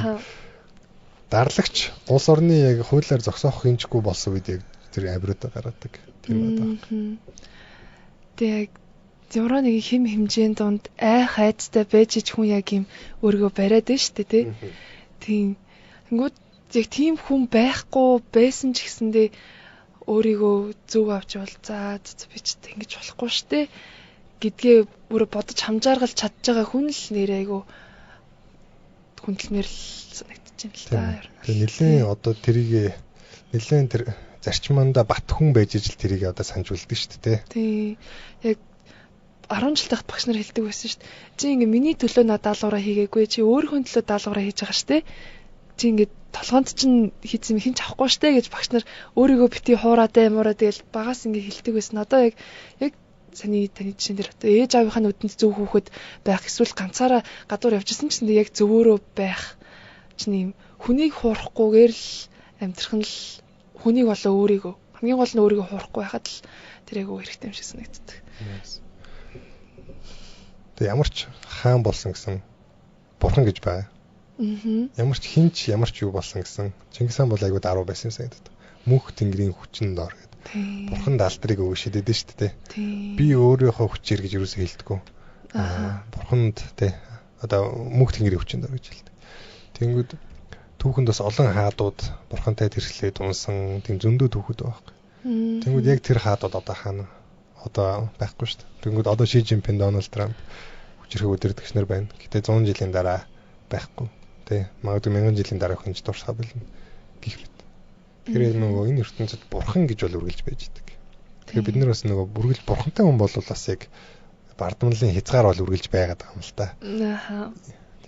дарлагч улс орны яг хуулиар зогсоох хинжгүй болсон үед яг тэр авируудаа гаргадаг тийм одоо. Тэг зураа нэг хэм хэмжээнд донд хайцтай байж ч хүн яг юм өөрийгөө бариад байна шүү дээ тий. Тийм. Тэнгүүд яг тийм хүн байхгүй байсан ч гэсэндээ өөрийгөө зөв авч бол за би ч ингэж болохгүй шүү дээ гэдгээ бүр бодож хамжааргалж чадж байгаа хүн л нэр айгу хүндлэмээр л санагдчихэв л та. Тэгээ нэлээд одоо тэрийг нэлээд тэр зарчмаанда бат хүн байж ижил тэрийг одоо санджуулдаг шүү дээ тий. Яг 10 жил тахт багш нар хэлдэг байсан шүү дээ. Чи ингээ миний төлөө надад даалгавраа хийгээгүй чи өөрийнхөө төлөө даалгавраа хийж байгаа шүү дээ. Чи ингээ толгоонд чинь хийц юм хинч авахгүй шүү дээ гэж багш нар өөрийгөө бити хуураатай муураа тэгэл багаас ингээ хэлдэг байсан. Одоо яг таны жишээн дээр одоо ээж аавынхаа нүдэнд зөв хүүхэд байх эсвэл ганцаараа гадуур явжсэн ч яг зөвөөрөө байх чинь хүнийг хуурахгүйгээр л амьдрах нь л хүнийг болоо өөрийгөө хамгийн гол нь өөрийгөө хуурахгүй байхад л тэр яг хэрэгтэй юм шиг санагддаг. Тэгээ ямар ч хаан болсон гэсэн бурхан гэж байна. Ямар ч хинч ямар ч юу болсон гэсэн Чингис хаан бол айгуу даруу байсан юм санагдаад. Мөнх тэнгэрийн хүчин доор гэдэг. Бурхан даалтрыг өгөөшөд идэв шүү дээ. Би өөрийнхөө хүчээр гэж юусоо хэлдэггүй. Бурханд тий одоо мөнх тэнгэрийн хүчин доор гэж хэлдэг. Тэнгүүд түүхэнд бас олон хаадууд бурхантай тэрслээд унсан тийм зөндөө түүхэд байгаа байхгүй. Тэнгүүд яг тэр хаадууд одоо хаана одоо байхгүй шүү дээ. Тэнгүүд одоо Ши Жинпин, Дональд Трамп хүчрэх өдөртөгчнөр байна. Гэтэ 100 жилийн дараа байхгүй. Тэ магадгүй 1000 жилийн дараа хинж дурсаа болно гэх мэт. Тэгэхээр нөгөө энэ ертөнцид бурхан гэж бол үргэлж байж идэг. Тэгэхээр бид нар бас нөгөө үргэлж бурхантай хүн бол бас яг бардамлын хязгаар бол үргэлж байгаад байгаа юм л та. Ааха.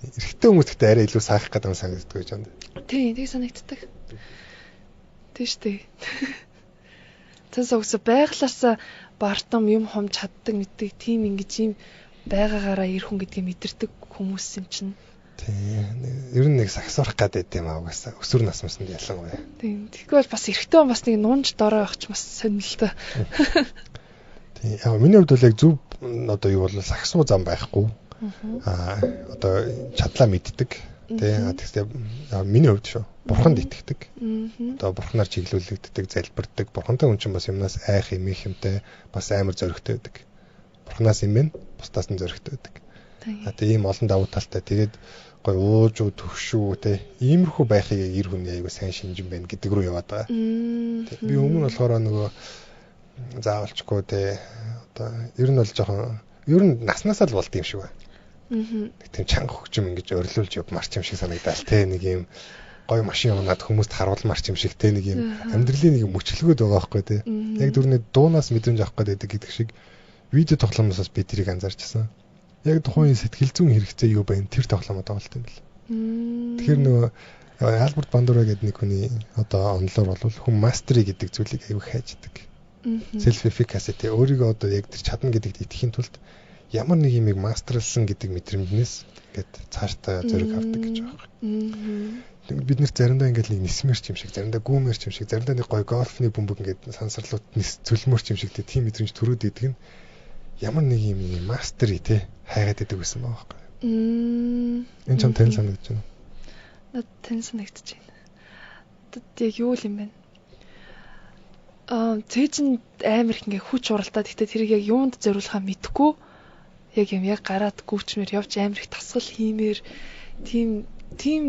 Эрэгтэй хүмүүс гэхдээ арай илүү саах гэдэг юм санагддаг гэж байна. Тийм, тийг санагддаг. Тийм шүү дээ. Тэс өгсө байглаасаа бардам юм хомж чаддаг мэддэг тийм ингэж юм байгаагаараа ир хүн гэдгийг мэдэрдэг хүмүүс юм чинь. Тийм. Ер нь нэг сагсуурах гэдэг юм аа угаасаа өсвөр насмаснд ялангуяа. Тийм. Тэгвэл бас эрэгтэй хүн бас нэг нунж дорой авах ч бас сонирхолтой. Тийм. Яг миний хувьд бол яг зөв одоо юу бол сагсуу зам байхгүй. Одоо чадлаа мэддэг. Тэгсээ миний хувьд шүү. Бурханд итгэдэг. Одоо бурханаар чиглүүлэгддэг, залбирдаг. Бурхантай хүн чинь бас юмнаас айх юм их юмтай бас амар зоригтой байдаг. Бурханаас юм бэ? Бусдаас нь зоригтой байдаг. Тэгээ ийм олон давуу талтай. Тэгээд гой уужуу төвшүү те иймэрхүү байхыг ир хүний аягүй сайн шинжин байна гэдэг рүү яваад байгаа. Би өмнө болохоор нөгөө заавалчгүй те одоо ер нь бол жоохон ер нь наснасаа л болд юм шиг байна. Тийм чанга хөгжим ингэж орилуулж явмарч юм шиг санагдал те нэг юм гой машин унаад хүмүүст харуулмарч юм шиг те нэг юм амьдралын нэг мөчлөгөөд байгаа байхгүй те. Яг дөрний дуунаас мэдрэмж авах гэдэг шиг видео тоглоомоос би тэрийг анзаарчсан. Яг тухайн сэтгэл зүйн хэрэгцээ юу байна тэр тоглоомод тоглолт юм бэл. Тэгэхээр нөгөө Альберт Бандура гэдэг нэг хүний одоо онлоор бол хүн мастери гэдэг зүйлийг аягүй хайждаг. Self efficacy өөрийгөө одоо яг тэр чадна гэдэгт итгэхийн тулд ямар нэг юмыг мастерлсан гэдэг мэдрэмжнээс ингээд цаашдаа зориг авдаг гэж байгаа юм. Бид нэр заримдаа ингээд нэг нисмэрч юм шиг, заримдаа гүүмэрч юм шиг, заримдаа нэг гой гольфны бөмбөг ингээд сансарлууд цөлмөрч юм шиг тийм мэдрэмж төрөөд идэг нь ямар нэг юм мастери те хайгаад идэг гэсэн байгаа байхгүй. Энэ ч тань санагдаж байна. Над тань санагдаж байна. Тэг юу юм бэ? Цээжин амар их ингээ хүч уралдаад гэтээ тэрийг яг юунд зориулахаа мэдэхгүй яг гараад гүвчмээр явж амар их тасгал хиймээр тийм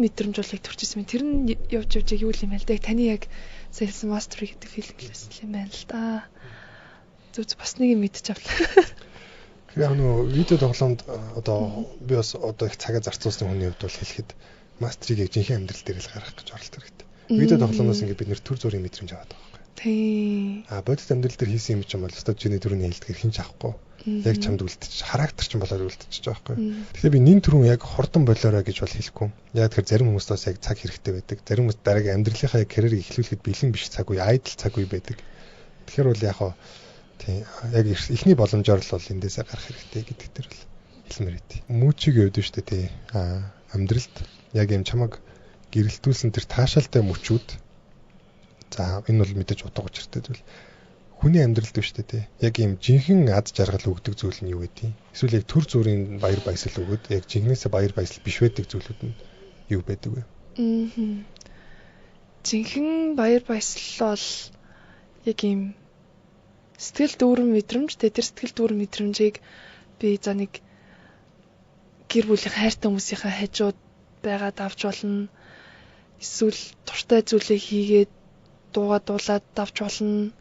мэдрэмж бол яг төрчихсэн юм. Тэр нь явж яг юу юм бэ? Яг таны яг sales mastery гэдэг филинглээс юм байна л да. Зүг бас нэг юм мэдчих авлаа. Яг нөгөө видео тоглоомд одоо би бас одоо их цагаа зарцуулсан хүний хувьд бол хэлэхэд мастрийг яг жинхэнэ амьдрал дээр л гаргах гэж оролдох хэрэгтэй. Видео тоглоомоос ингээд бид нэр төр зүрийн мэдрэмж аваад байгаа байхгүй. Тийм. Бодит амьдрал дээр хийсэн юм чинь бол өстой чиний төрөний хэлдгээр хинч авахгүй. Яг чамд үлдчих. Характер ч болоод үлдчихэж байгаа байхгүй. Тэгэхээр би нин түрүүн яг хурдан болоорой гэж бол хэлэхгүй. Яг тэгэхээр зарим хүмүүст бас яг цаг хэрэгтэй байдаг. Зарим хүмүүс дараагийн амьдралынхаа карьерийг эхлүүлэхэд бэлэн биш цаг үе, айдл цаг үе байдаг. Тэгэхээр бол яг тийм яг ихний боломжоор л бол эндээсээ гарах хэрэгтэй гэдэг дээр л хэлмээр байт. Мөчигийн хувьд шүү дээ тий. Амьдралд яг юм чамаг гэрэлтүүлсэн тэр таашаалтай мөчүүд за энэ бол мэдээж утга учиртай зүйл. Хүний амьдралд биш үү те. Яг ийм жинхэнэ ад жаргал өгдөг зүйл нь юу гэдэг юм? Эсвэл яг төр зүрийн баяр баясгал өгöd яг жинхнээсээ баяр баясгал биш байдаг зүйлүүд нь юу байдаг вэ? Жинхэнэ баяр баясгал бол яг ийм сэтгэл дүүрэн мэдрэмж тэр сэтгэл дүүрэн мэдрэмжийг би за нэг гэр бүлийн хайртай хүмүүсийнхээ хажууд байгаад авч болно. Эсвэл дуртай зүйлээ хийгээд дуулаад авч болно.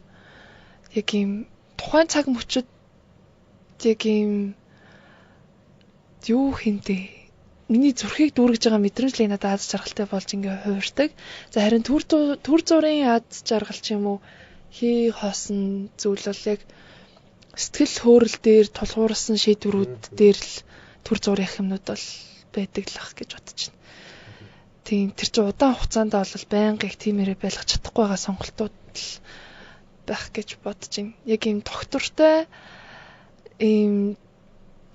Яг ийм тухайн цаг мөчид яг ийм юу хинтээ миний зүрхийг дүүргэж байгаа мэдрэмж л надад аз жаргалтай болж ингээ хуурдаг. За харин төр зүрийн аз жаргал ч юм уу хий хоосон зүйл бол яг сэтгэл хөөрөл дээр тулгуурсан шийдвэрүүд дээр л төр зүрийн юмнууд бол байдаг л ах гэж бодож байна. Тийм тэр чинь удаан хугацаанд бол байнга их тиймэрээ байлгах чадахгүй байгаа сонголтууд л байх гэж бодож байна. Яг ийм доктортой ийм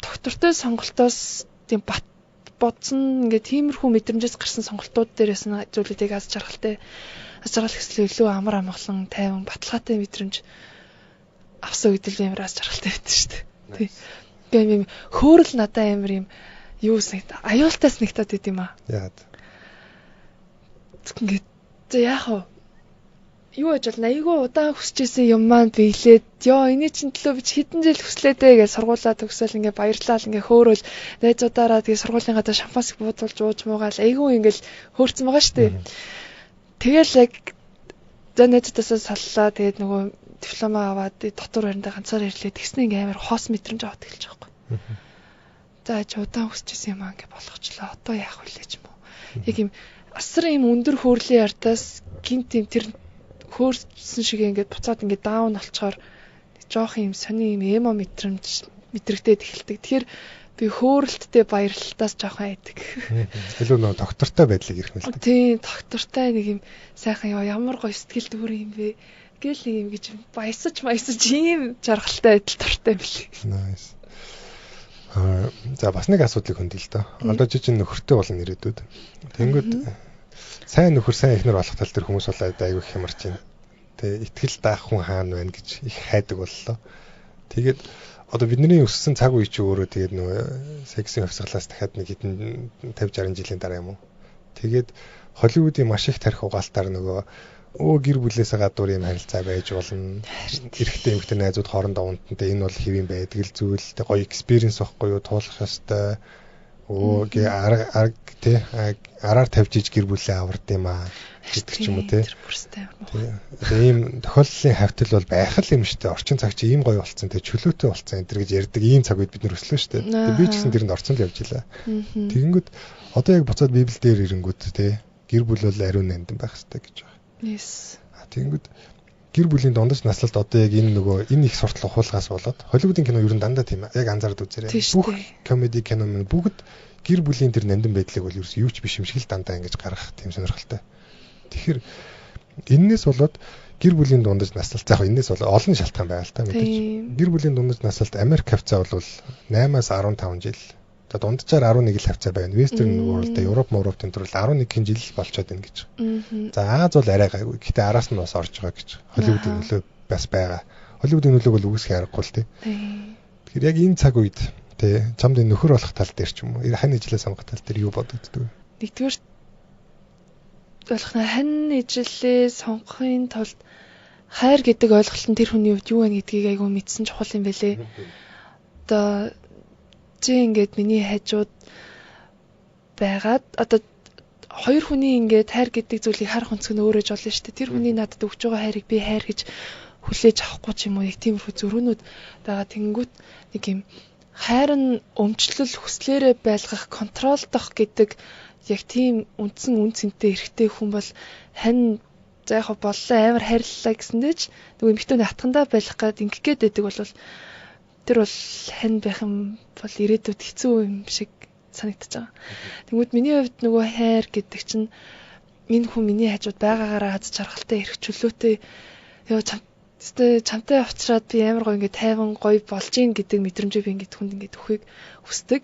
доктортой сонголтоос тийм бодсон ингээд тиймэрхүү мэдрэмжээс гарсан сонголтууд дээрээс нь зүйлүүдийг аз жаргалтай хэсэл илүү амар амгалан тайван баталгаатай мэдрэмж авсан үед л амар аз жаргалтай байдаг шүү дээ. Тийм юм хөөрөл надад амар юм юу санагд аюултай санагтаад байд юм аа. Яагаад? Ингээд яах вэ? Юу гэж бол айгүй удаан хүсчихсэн юм маань биелээд эний чин төлөө би хэдэн жил хүслээдээ гэж сургуулаа төгсөөл ингээ баярлал ингээ хөөрөөл найзуудаараа тэгээ сургуулийн гадаа шампансыг буудуулж ууж муугаал айгүй ингээл хөөрцөн байгаа штэ. Тэгэл яг найзуудаасаа саллаа тэгээд нөгөө диплома аваад дотор баримтаа ганцаар ирлээ тэгснэ ингээ амар хоос мэдрэмж аваад эхэлж байгаа байхгүй. За удаан хүсчихсэн юм аа ингээ болгочлаа. Одоо яах вэ ч юм уу. Яг юм асар юм өндөр хөөрлийн артаас гинт юм тэр хөөрсөн шиг ингээд буцаад ингээд даун болчоор жоох юм сони юм эмо мэдрэмж мэдрэгдээд эхэлдэг. Тэгэхээр би хөөрөлттэй баярлалтаас жоохон айдаг. Илүү нөө доктортой байдлыг ирхмэлдэг. Тийм, доктортой нэг юм сайхан ямар гоё сэтгэл төр юм бэ. Гэл юм гэж баясаж ийм жаргалтай байдал дуртай билээ. Nice. За бас нэг асуудлыг хөндөе л доо. Одоо жижиг нөхөртэй болно ирээдүйд. Тэнгүүд сайн нөхөр сайн эхнэр болох тал дээр хүмүүс болоод айгүй хямарч байна. Тэгээ итгэл даах хүн хаана байна гэж их хайдаг боллоо. Тэгээд одоо бидний өссөн цаг үе чи өөрөө тэгээд нөгөө сексийн хувьсгалаас дахиад нэг хэдэн 50-60 жилийн дараа юм уу. Тэгээд Холливуудын маш их тарих угаалтаар нөгөө гэр бүлээсээ гадуур юм харилцаа байж болно. Эрэгтэй эмэгтэй найзууд хоорондоо унтантай энэ бол хэвэн байдаг л зүйл. Тэг гоё экспириенс واخгүй юу туулах ёстой. Араар тавьж иж гэр бүлээ авард юм аа гэдэг ч юм уу те. Ийм тохиолдлын хавтал бол байх л юм шүү дээ. Орчин цаг чи ийм гоё болцсон те чөлөөтэй болцсон энэ төр гэж ярьдаг ийм цаг үед бид нэр өслөө шүү дээ. Тэгээ би ч гэсэн тэрэнд орцсон л явж илаа. Тэгэнгүүт одоо яг буцаад Библи дээр ирэнгүүт те гэр бүл бол ариун нандин байх хэрэгтэй гэж байна. Yes. Тэгэнгүүт гэр бүлийн дундаж наслалд одоо яг энэ их суртал ухуулгаас болоод Холливуудын кино ер нь дандаа тийм яг анзаард үзээрэй. Бүх комеди кино мөн бүгд гэр бүлийн тэр нандин байдлыг бол ерөөс юу ч биш юм шиг л дандаа ингэж гаргах тийм сонирхолтой. Тэгэхээр энээс болоод гэр бүлийн дундаж наслалт яг энээс бол олон шалтгаан байгаа л та мэдээж. Гэр бүлийн дундаж наслалт Америк хавцаа бол 8-аас 15 жил. За дунджаар 11 л хавцаа байна. Western world Европын төрөл 11 жил болчиход байна гэж. За Аз бол арай гайгүй. Гэтэ араас нь бас орж байгаа гэж. Холливуудын нөлөө бас байгаа. Холливуудын нөлөөг бол үгүйсэх аргагүй л тий. Тэгэхээр яг энэ цаг үед тий чамд нөхөр болох тал дээр ч юм уу хань ижлээ сонгох тал дээр юу бодогддөг вэ? Нэгдүгээр болох нь хань ижлээ сонгохын тулд хайр гэдэг ойлголт нь тэр хүний хувьд юу вэ гэдгийг айгүй мэдсэн чухал юм байлээ. Одоо ингээд миний хажууд байгаад одоо хоёр хүний ингээд хайр гэдэг зүйлийг харах өнцөг нь өөрөө жолно шүү дээ. Тэр хүний надад өгч байгаа хайрыг би хайр гэж хүлээж авахгүй ч юм уу яг тиймэрхүү зөрүүнүүд байгаа. Тэнгүүт нэг юм хайр нь өмчлөл хүслээрээ байлгах контролдох гэдэг яг тийм үндсэн үн цэнтэй эрхтэй хүн бол хань за яг боллоо амар хайрлалаа гэсэндээ ч нөгөө эмэгтэйний атгандаа байх гээд ингэх гээд байдаг бол тэр бол хань байх юм бол ирээдүйд хэцүү юм шиг санагдаж байгаа. Тэгмүүд миний хувьд нөгөө хайр гэдэг чинь энэ хүн миний хажууд байгаагаараа аз жаргалтай эрх чөлөөтэй чамтай авчраад би амар гоё ингээд тайван гоё болж гин гэдэг мэдрэмжээ би ингээд хүнд ингээд өхийг хүсдэг.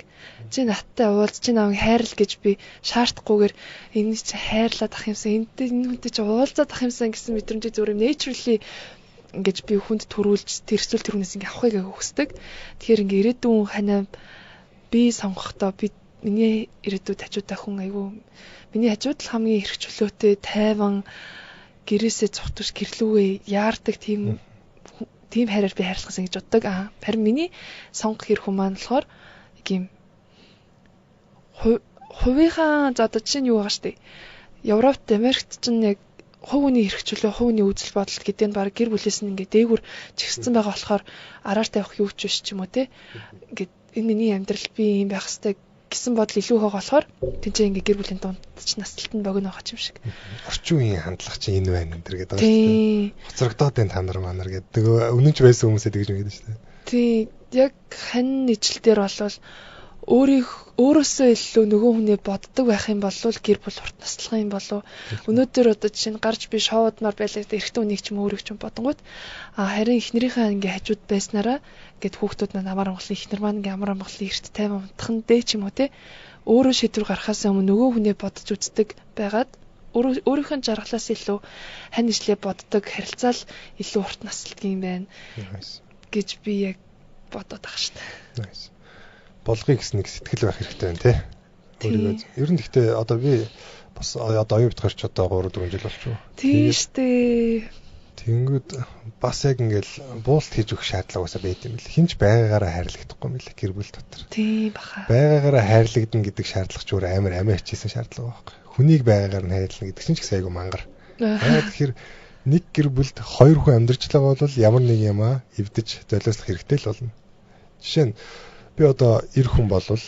Чи надтай уулз чи намайг хайрл гэж би шаардахгүйгээр энэ чи хайрлаад ах юмсан энэ хүнтэй чи уулзаад ах юмсан гэсэн мэдрэмжээ зөвөр naturally ингэж би хүнд төрүүлж тэрсүүл тэр хүнээс ингээ авахыг хүсдэг. Тэгэхээр ингээ ирээдүйн ханаа би сонгохдоо би миний ирээдүйд хажуудаа хүн айгүй миний хажууд л хамгийн эрх чөлөөтэй тайван гэрээсээ цухтвч гэрлүүгээ яардаг тийм хайраар би хайрлахсан гэж боддог. Харин миний сонгох хэрэг хүн маань болохоор нэг юм хувийнхаа за одоо чинь юу байгаа штэ. Европт Америкт чинь яг хувь хүний эрх чөлөө, хувь хүний үзэл бодол гэдэг нь баг гэр бүлээс нь ингээ дээгүр чигссэн байгаа болохоор араар тавих юу ч биш ч юм уу те. Ингээд энэ миний амьдрал би юм байх хэвээр гэсэн бодол илүү байгаа болохоор тэнцээ ингээ гэр бүлийн дунд ч наслалт нь богино байгаа юм шиг. Орчин үеийн хандлага чинь энэ байна энэ төр гэдэг байгаа шүү дээ. Хоцрогдоод байна та нар гэдэг. Өмнө нь ч байсан хүмүүсээ тэгж мэдэж шүү дээ. Тий, яг хань ижил дээр болвол өөрөөсөө илүү нөгөө хүнээ боддог байх юм бол гэр бүл урт наслах юм болов. Өнөөдөр одоо жишээ нь гарч би шоудмаар байлаа эрэгтэй хүнийг ч юм өөрийг ч бодонгууд харин эхнэрийнхээ ингээ хажууд байснараа ингээд хүүхдүүд маань амар амгалан эхнэр маань ингээ амар амгалан эрт тайван унтхан дээ ч юм уу те өөрөө шийдвэр гаргахаас өмнө нөгөө хүнээ бодож үздэг байгаад өөрийнхөө жаргалаас илүү хань ижлээ боддог харилцаал илүү урт наслдаг юм байна гэж би яг бодоод байгаа шүү дээ. Болгоё гэсэн нэг сэтгэл байх хэрэгтэй байна тий. Өөрийгөө ер нь гэхдээ одоо би бас одоо оюун битгаарч одоо 3-4 жил болчихоо. Тийм штэ. Тэнгүүд бас яг ингээл буулт хийж өгөх шаардлага уусаа байт юм бэл. Хинч байгаагаараа хайрлагдахгүй юм бэл гэр бүл дотор. Тийм баха. Байгаагаараа хайрлагдана гэдэг шаардлага ч өөр амар амиа хичээсэн шаардлага байхгүй. Хүнийг байгаагаар нь хайрлана гэдэг чинь ч гэсэн айгүй мангар. Тэгэхээр нэг гэр бүлд 2 хүн амьдарч байгаа бол ямар нэг юмаа эвдэж золиослох хэрэгтэй л болно. Жишээ нь би одоо 90 хүн болвол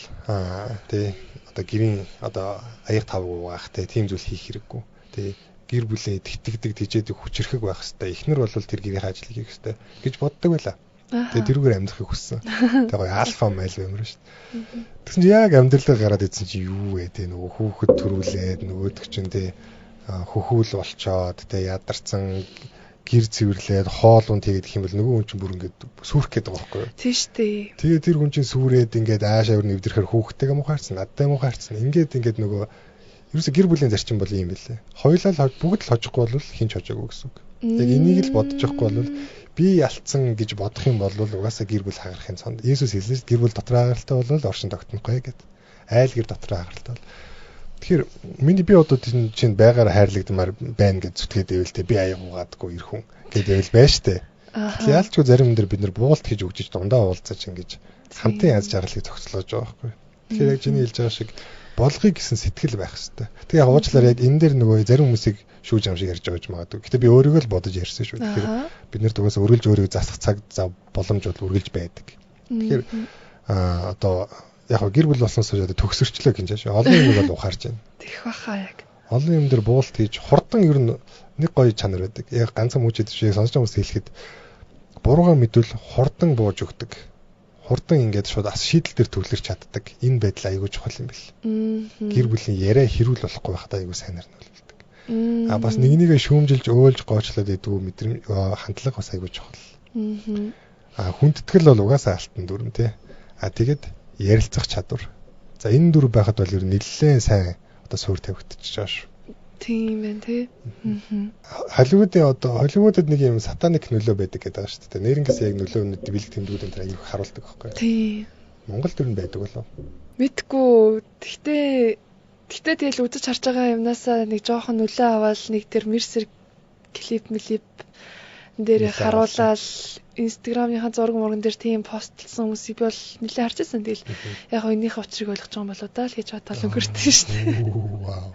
тий одоо гэрийн одоо аяг тавг угаах тийм зүйл хийх хэрэггүй. Тий гэр бүлээ тэгтгдэг тийжээдэг хүчрэхэг байх хэвээр. Эхнэр бол тэр гэрийн ажлыг хийх хэвээр гэж боддог байлаа. Тэгээ тэрүүгээр амьдрахыг хүссэн. Тэгээ гоё альфа майл баймар шүү дээ. Тэгсэн чинь яг амьдралаа гараад идсэн чинь юу вэ тий нөгөө хүүхэд төрүүлээд нөгөөдөг чинь тий хөхүүл болчоод тий ядарсан гэр цэвэрлээд хоолуун тэгээд их юм бол нөгөө хүн чинь бүр ингээд сүрх гээд байгаа байхгүй юу? Тийм шүү дээ. Тэгээ тэр хүн чинь сүрээд ингээд аашаа өрн эвдэрхээр хүүхдтэйгээ мухаарсан, надтай мухаарсан. Ингээд нөгөө ерөөсө гэр бүлийн зарчим бол юм байлээ. Хоёулаа бүгд л хожихгүй бол хин ч хожоогүй гэсэн үг. Яг энийг л бодож явахгүй бол би ялцсан гэж бодох юм бол угаасаа гэр бүл хагарахын цонд. Есүс хэлсэн шүү дээ. Гэр бүл дотор хагаралтай бол оршин тогтнохгүй гэд. Айл гэр дотор хагаралтай бол. Тэгэхээр миний би одоо чинь байгаар хайрлагдмаар байна гэж зүтгээд байвал те би аяг угаадаггүй ир хүн гэдэг байвал байна штэ. Яалчгүй зарим дээр бид нар буулт хийж өгч дундаа уулзаж ингэж хамтын яз жаргалыг зохицуулж байгаа байхгүй. Тэгэхээр яг чиний хэлж байгаа шиг болгоё гэсэн сэтгэл байх хэрэгтэй. Тэгээ яг уучлаарай яг энэ дээр нөгөө зарим хүмүүсийг шүүж ам шиг ярьж байгаа ч магадгүй. Гэтэ би өөрийгөө л бодож ярьсан шүү. Тэгэхээр бид нар дугаас өргөлж өөрийгөө засах цаг боломж бол үргэлж байдаг. Тэгэхээр одоо яг гэр бүл болсноос хойш төгсөрчлөө гэж шээ. Олон юм бол ухаарч байна. Тэрх баха яг. Олон юм дээр буулт хийж хурдан ер нь нэг гоё чанар байдаг. Яг ганцхан мөчөд шиг сонсож байгаа хүмүүс хэлэхэд буруугаа мэдвэл хурдан бууж өгдөг. Хурдан ингээд шууд шийдэл дээр төвлөрч чаддаг. Энэ байдал аягүй чухал юм бэл. Гэр бүлийн яриа хэрүүл болохгүй байхдаа аягүй сайнаар нь болдог. Бас нэгнийгээ шүүмжилж өөлж гоочлоод идэггүй мэдрэмж хандлага бас аягүй чухал. Хүндэтгэл бол угаасаа алтан дүрм тий. Тэгээд ярилцах чадвар. За энэ дүр байхад бол ер нь нэлээд сайн одоо суур тавигдчихж байгаа шүү. Тийм байна тий. Холливуудад нэг юм сатаник нөлөө байдаг гэдэг байгаа шүү дээ. Нэрнгээс яг нөлөө бэлэг тэмдгүүд энэ аяг харуулдаг байхгүй юу? Тийм. Монголд ер нь байдаг болов. Мэдгүй. Тэгтээ тэгэл үзэж харж байгаа юмнасаа нэг жоохон нөлөө аваад нэг тэр мерсер клип дээр харуулаад Instagram-ийн зураг мөргөн дээр тийм постлсон хүмүүсийг би бол нэлээд харж байсан. Тэгэл яг энийхээ учрыг ойлгож байгаа юм болоо даа л гэж бодоод өнгөрсөн шүү дээ. Вау.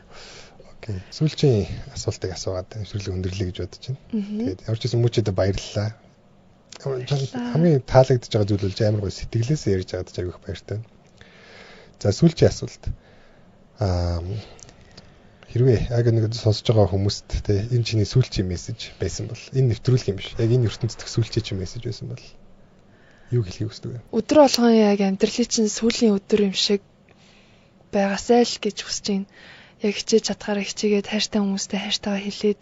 Окей. Сүүлчийн асуултыг асуугаад төвшөрлөг өндөрлөе гэж бодож байна. Тэгээд ямар ч гэсэн мөчөдө баярлалаа. Хамгийн таалагдж байгаа зүйл бол амар гоё сэтгэлээсээ ярьж байгаад ч аягүй баяртай. За сүүлчийн асуулт. Хэрвээ яг нэг сонсож байгаа хүмүүст те энэ чиний сүүлчийн мессеж байсан бол энэ нэвтрүүлэг юм биш. Яг энэ ертөнцийн сүүлчийн мессеж байсан бол юу хэлхийг хүсдэг вэ? Өдөр болгон яг амьдралын чинь сүүлийн өдөр юм шиг байгаасай л гэж хүсэж байна. Яг хичээж чадхаараа хичээгээд хайртай хүмүүстэй хайртайгаа хэлээд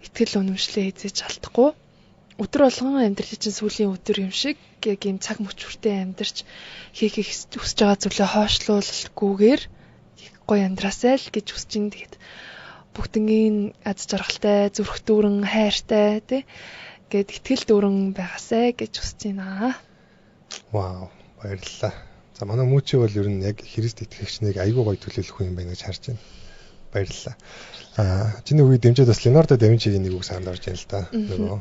итгэл үнэмшлээ эзэж алдахгүй. Өдөр болгон амьдралын чинь сүүлийн өдөр юм шиг яг ийм цаг мөчвөртэй амьдарч хийх хүсэж байгаа зүйлээ хойшлуулгүйгээр гоё амьдраасай л гэж хүсэж байна. Тэгээд бүгднгийн аз жаргалтай, зүрх дүүрэн, хайртай тий гээд итгэл дүүрэн байгаасай гэж хүсэж байна. Вау, баярлалаа. За манай мөчөө бол ер нь яг Христ итгэгчнийг аягүй гоё төлөөлөх хүн юм байна гэж харж байна. Баярлалаа. Чиний үе дэмжиж бас Ленардо да Винчигийн нэг үг санд орж байна л да. Нөгөө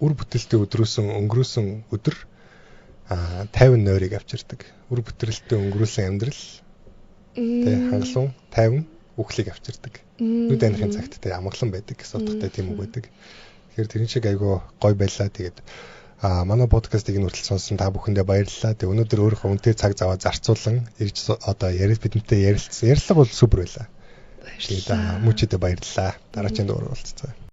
үр бүтээлтэй өнгөрөөсөн өдөр 50 нойрыг авчирдаг. Үр бүтээлтэй өнгөрүүлсэн амьдрал тэг хангалуун 50 үхлийг авчирдаг. Нүд анихын цагт тэг амгалан байдаг гэсэн утгатай тийм үг байдаг. Тэгэхээр тэрэн шиг айгүй гоё байлаа. Тэгээд манай подкастыг нь хүртэл сонссон та бүхэндээ баярлалаа. Тэг өнөөдөр өөрийнхөө үнэтэй цаг зав зарцуулан ирж одоо бидэнтэй ярилцсан. Ярилцлага бол супер байлаа. Тэгээд мөчөдө баярлалаа. Дараагийн дугаар уулзцаа.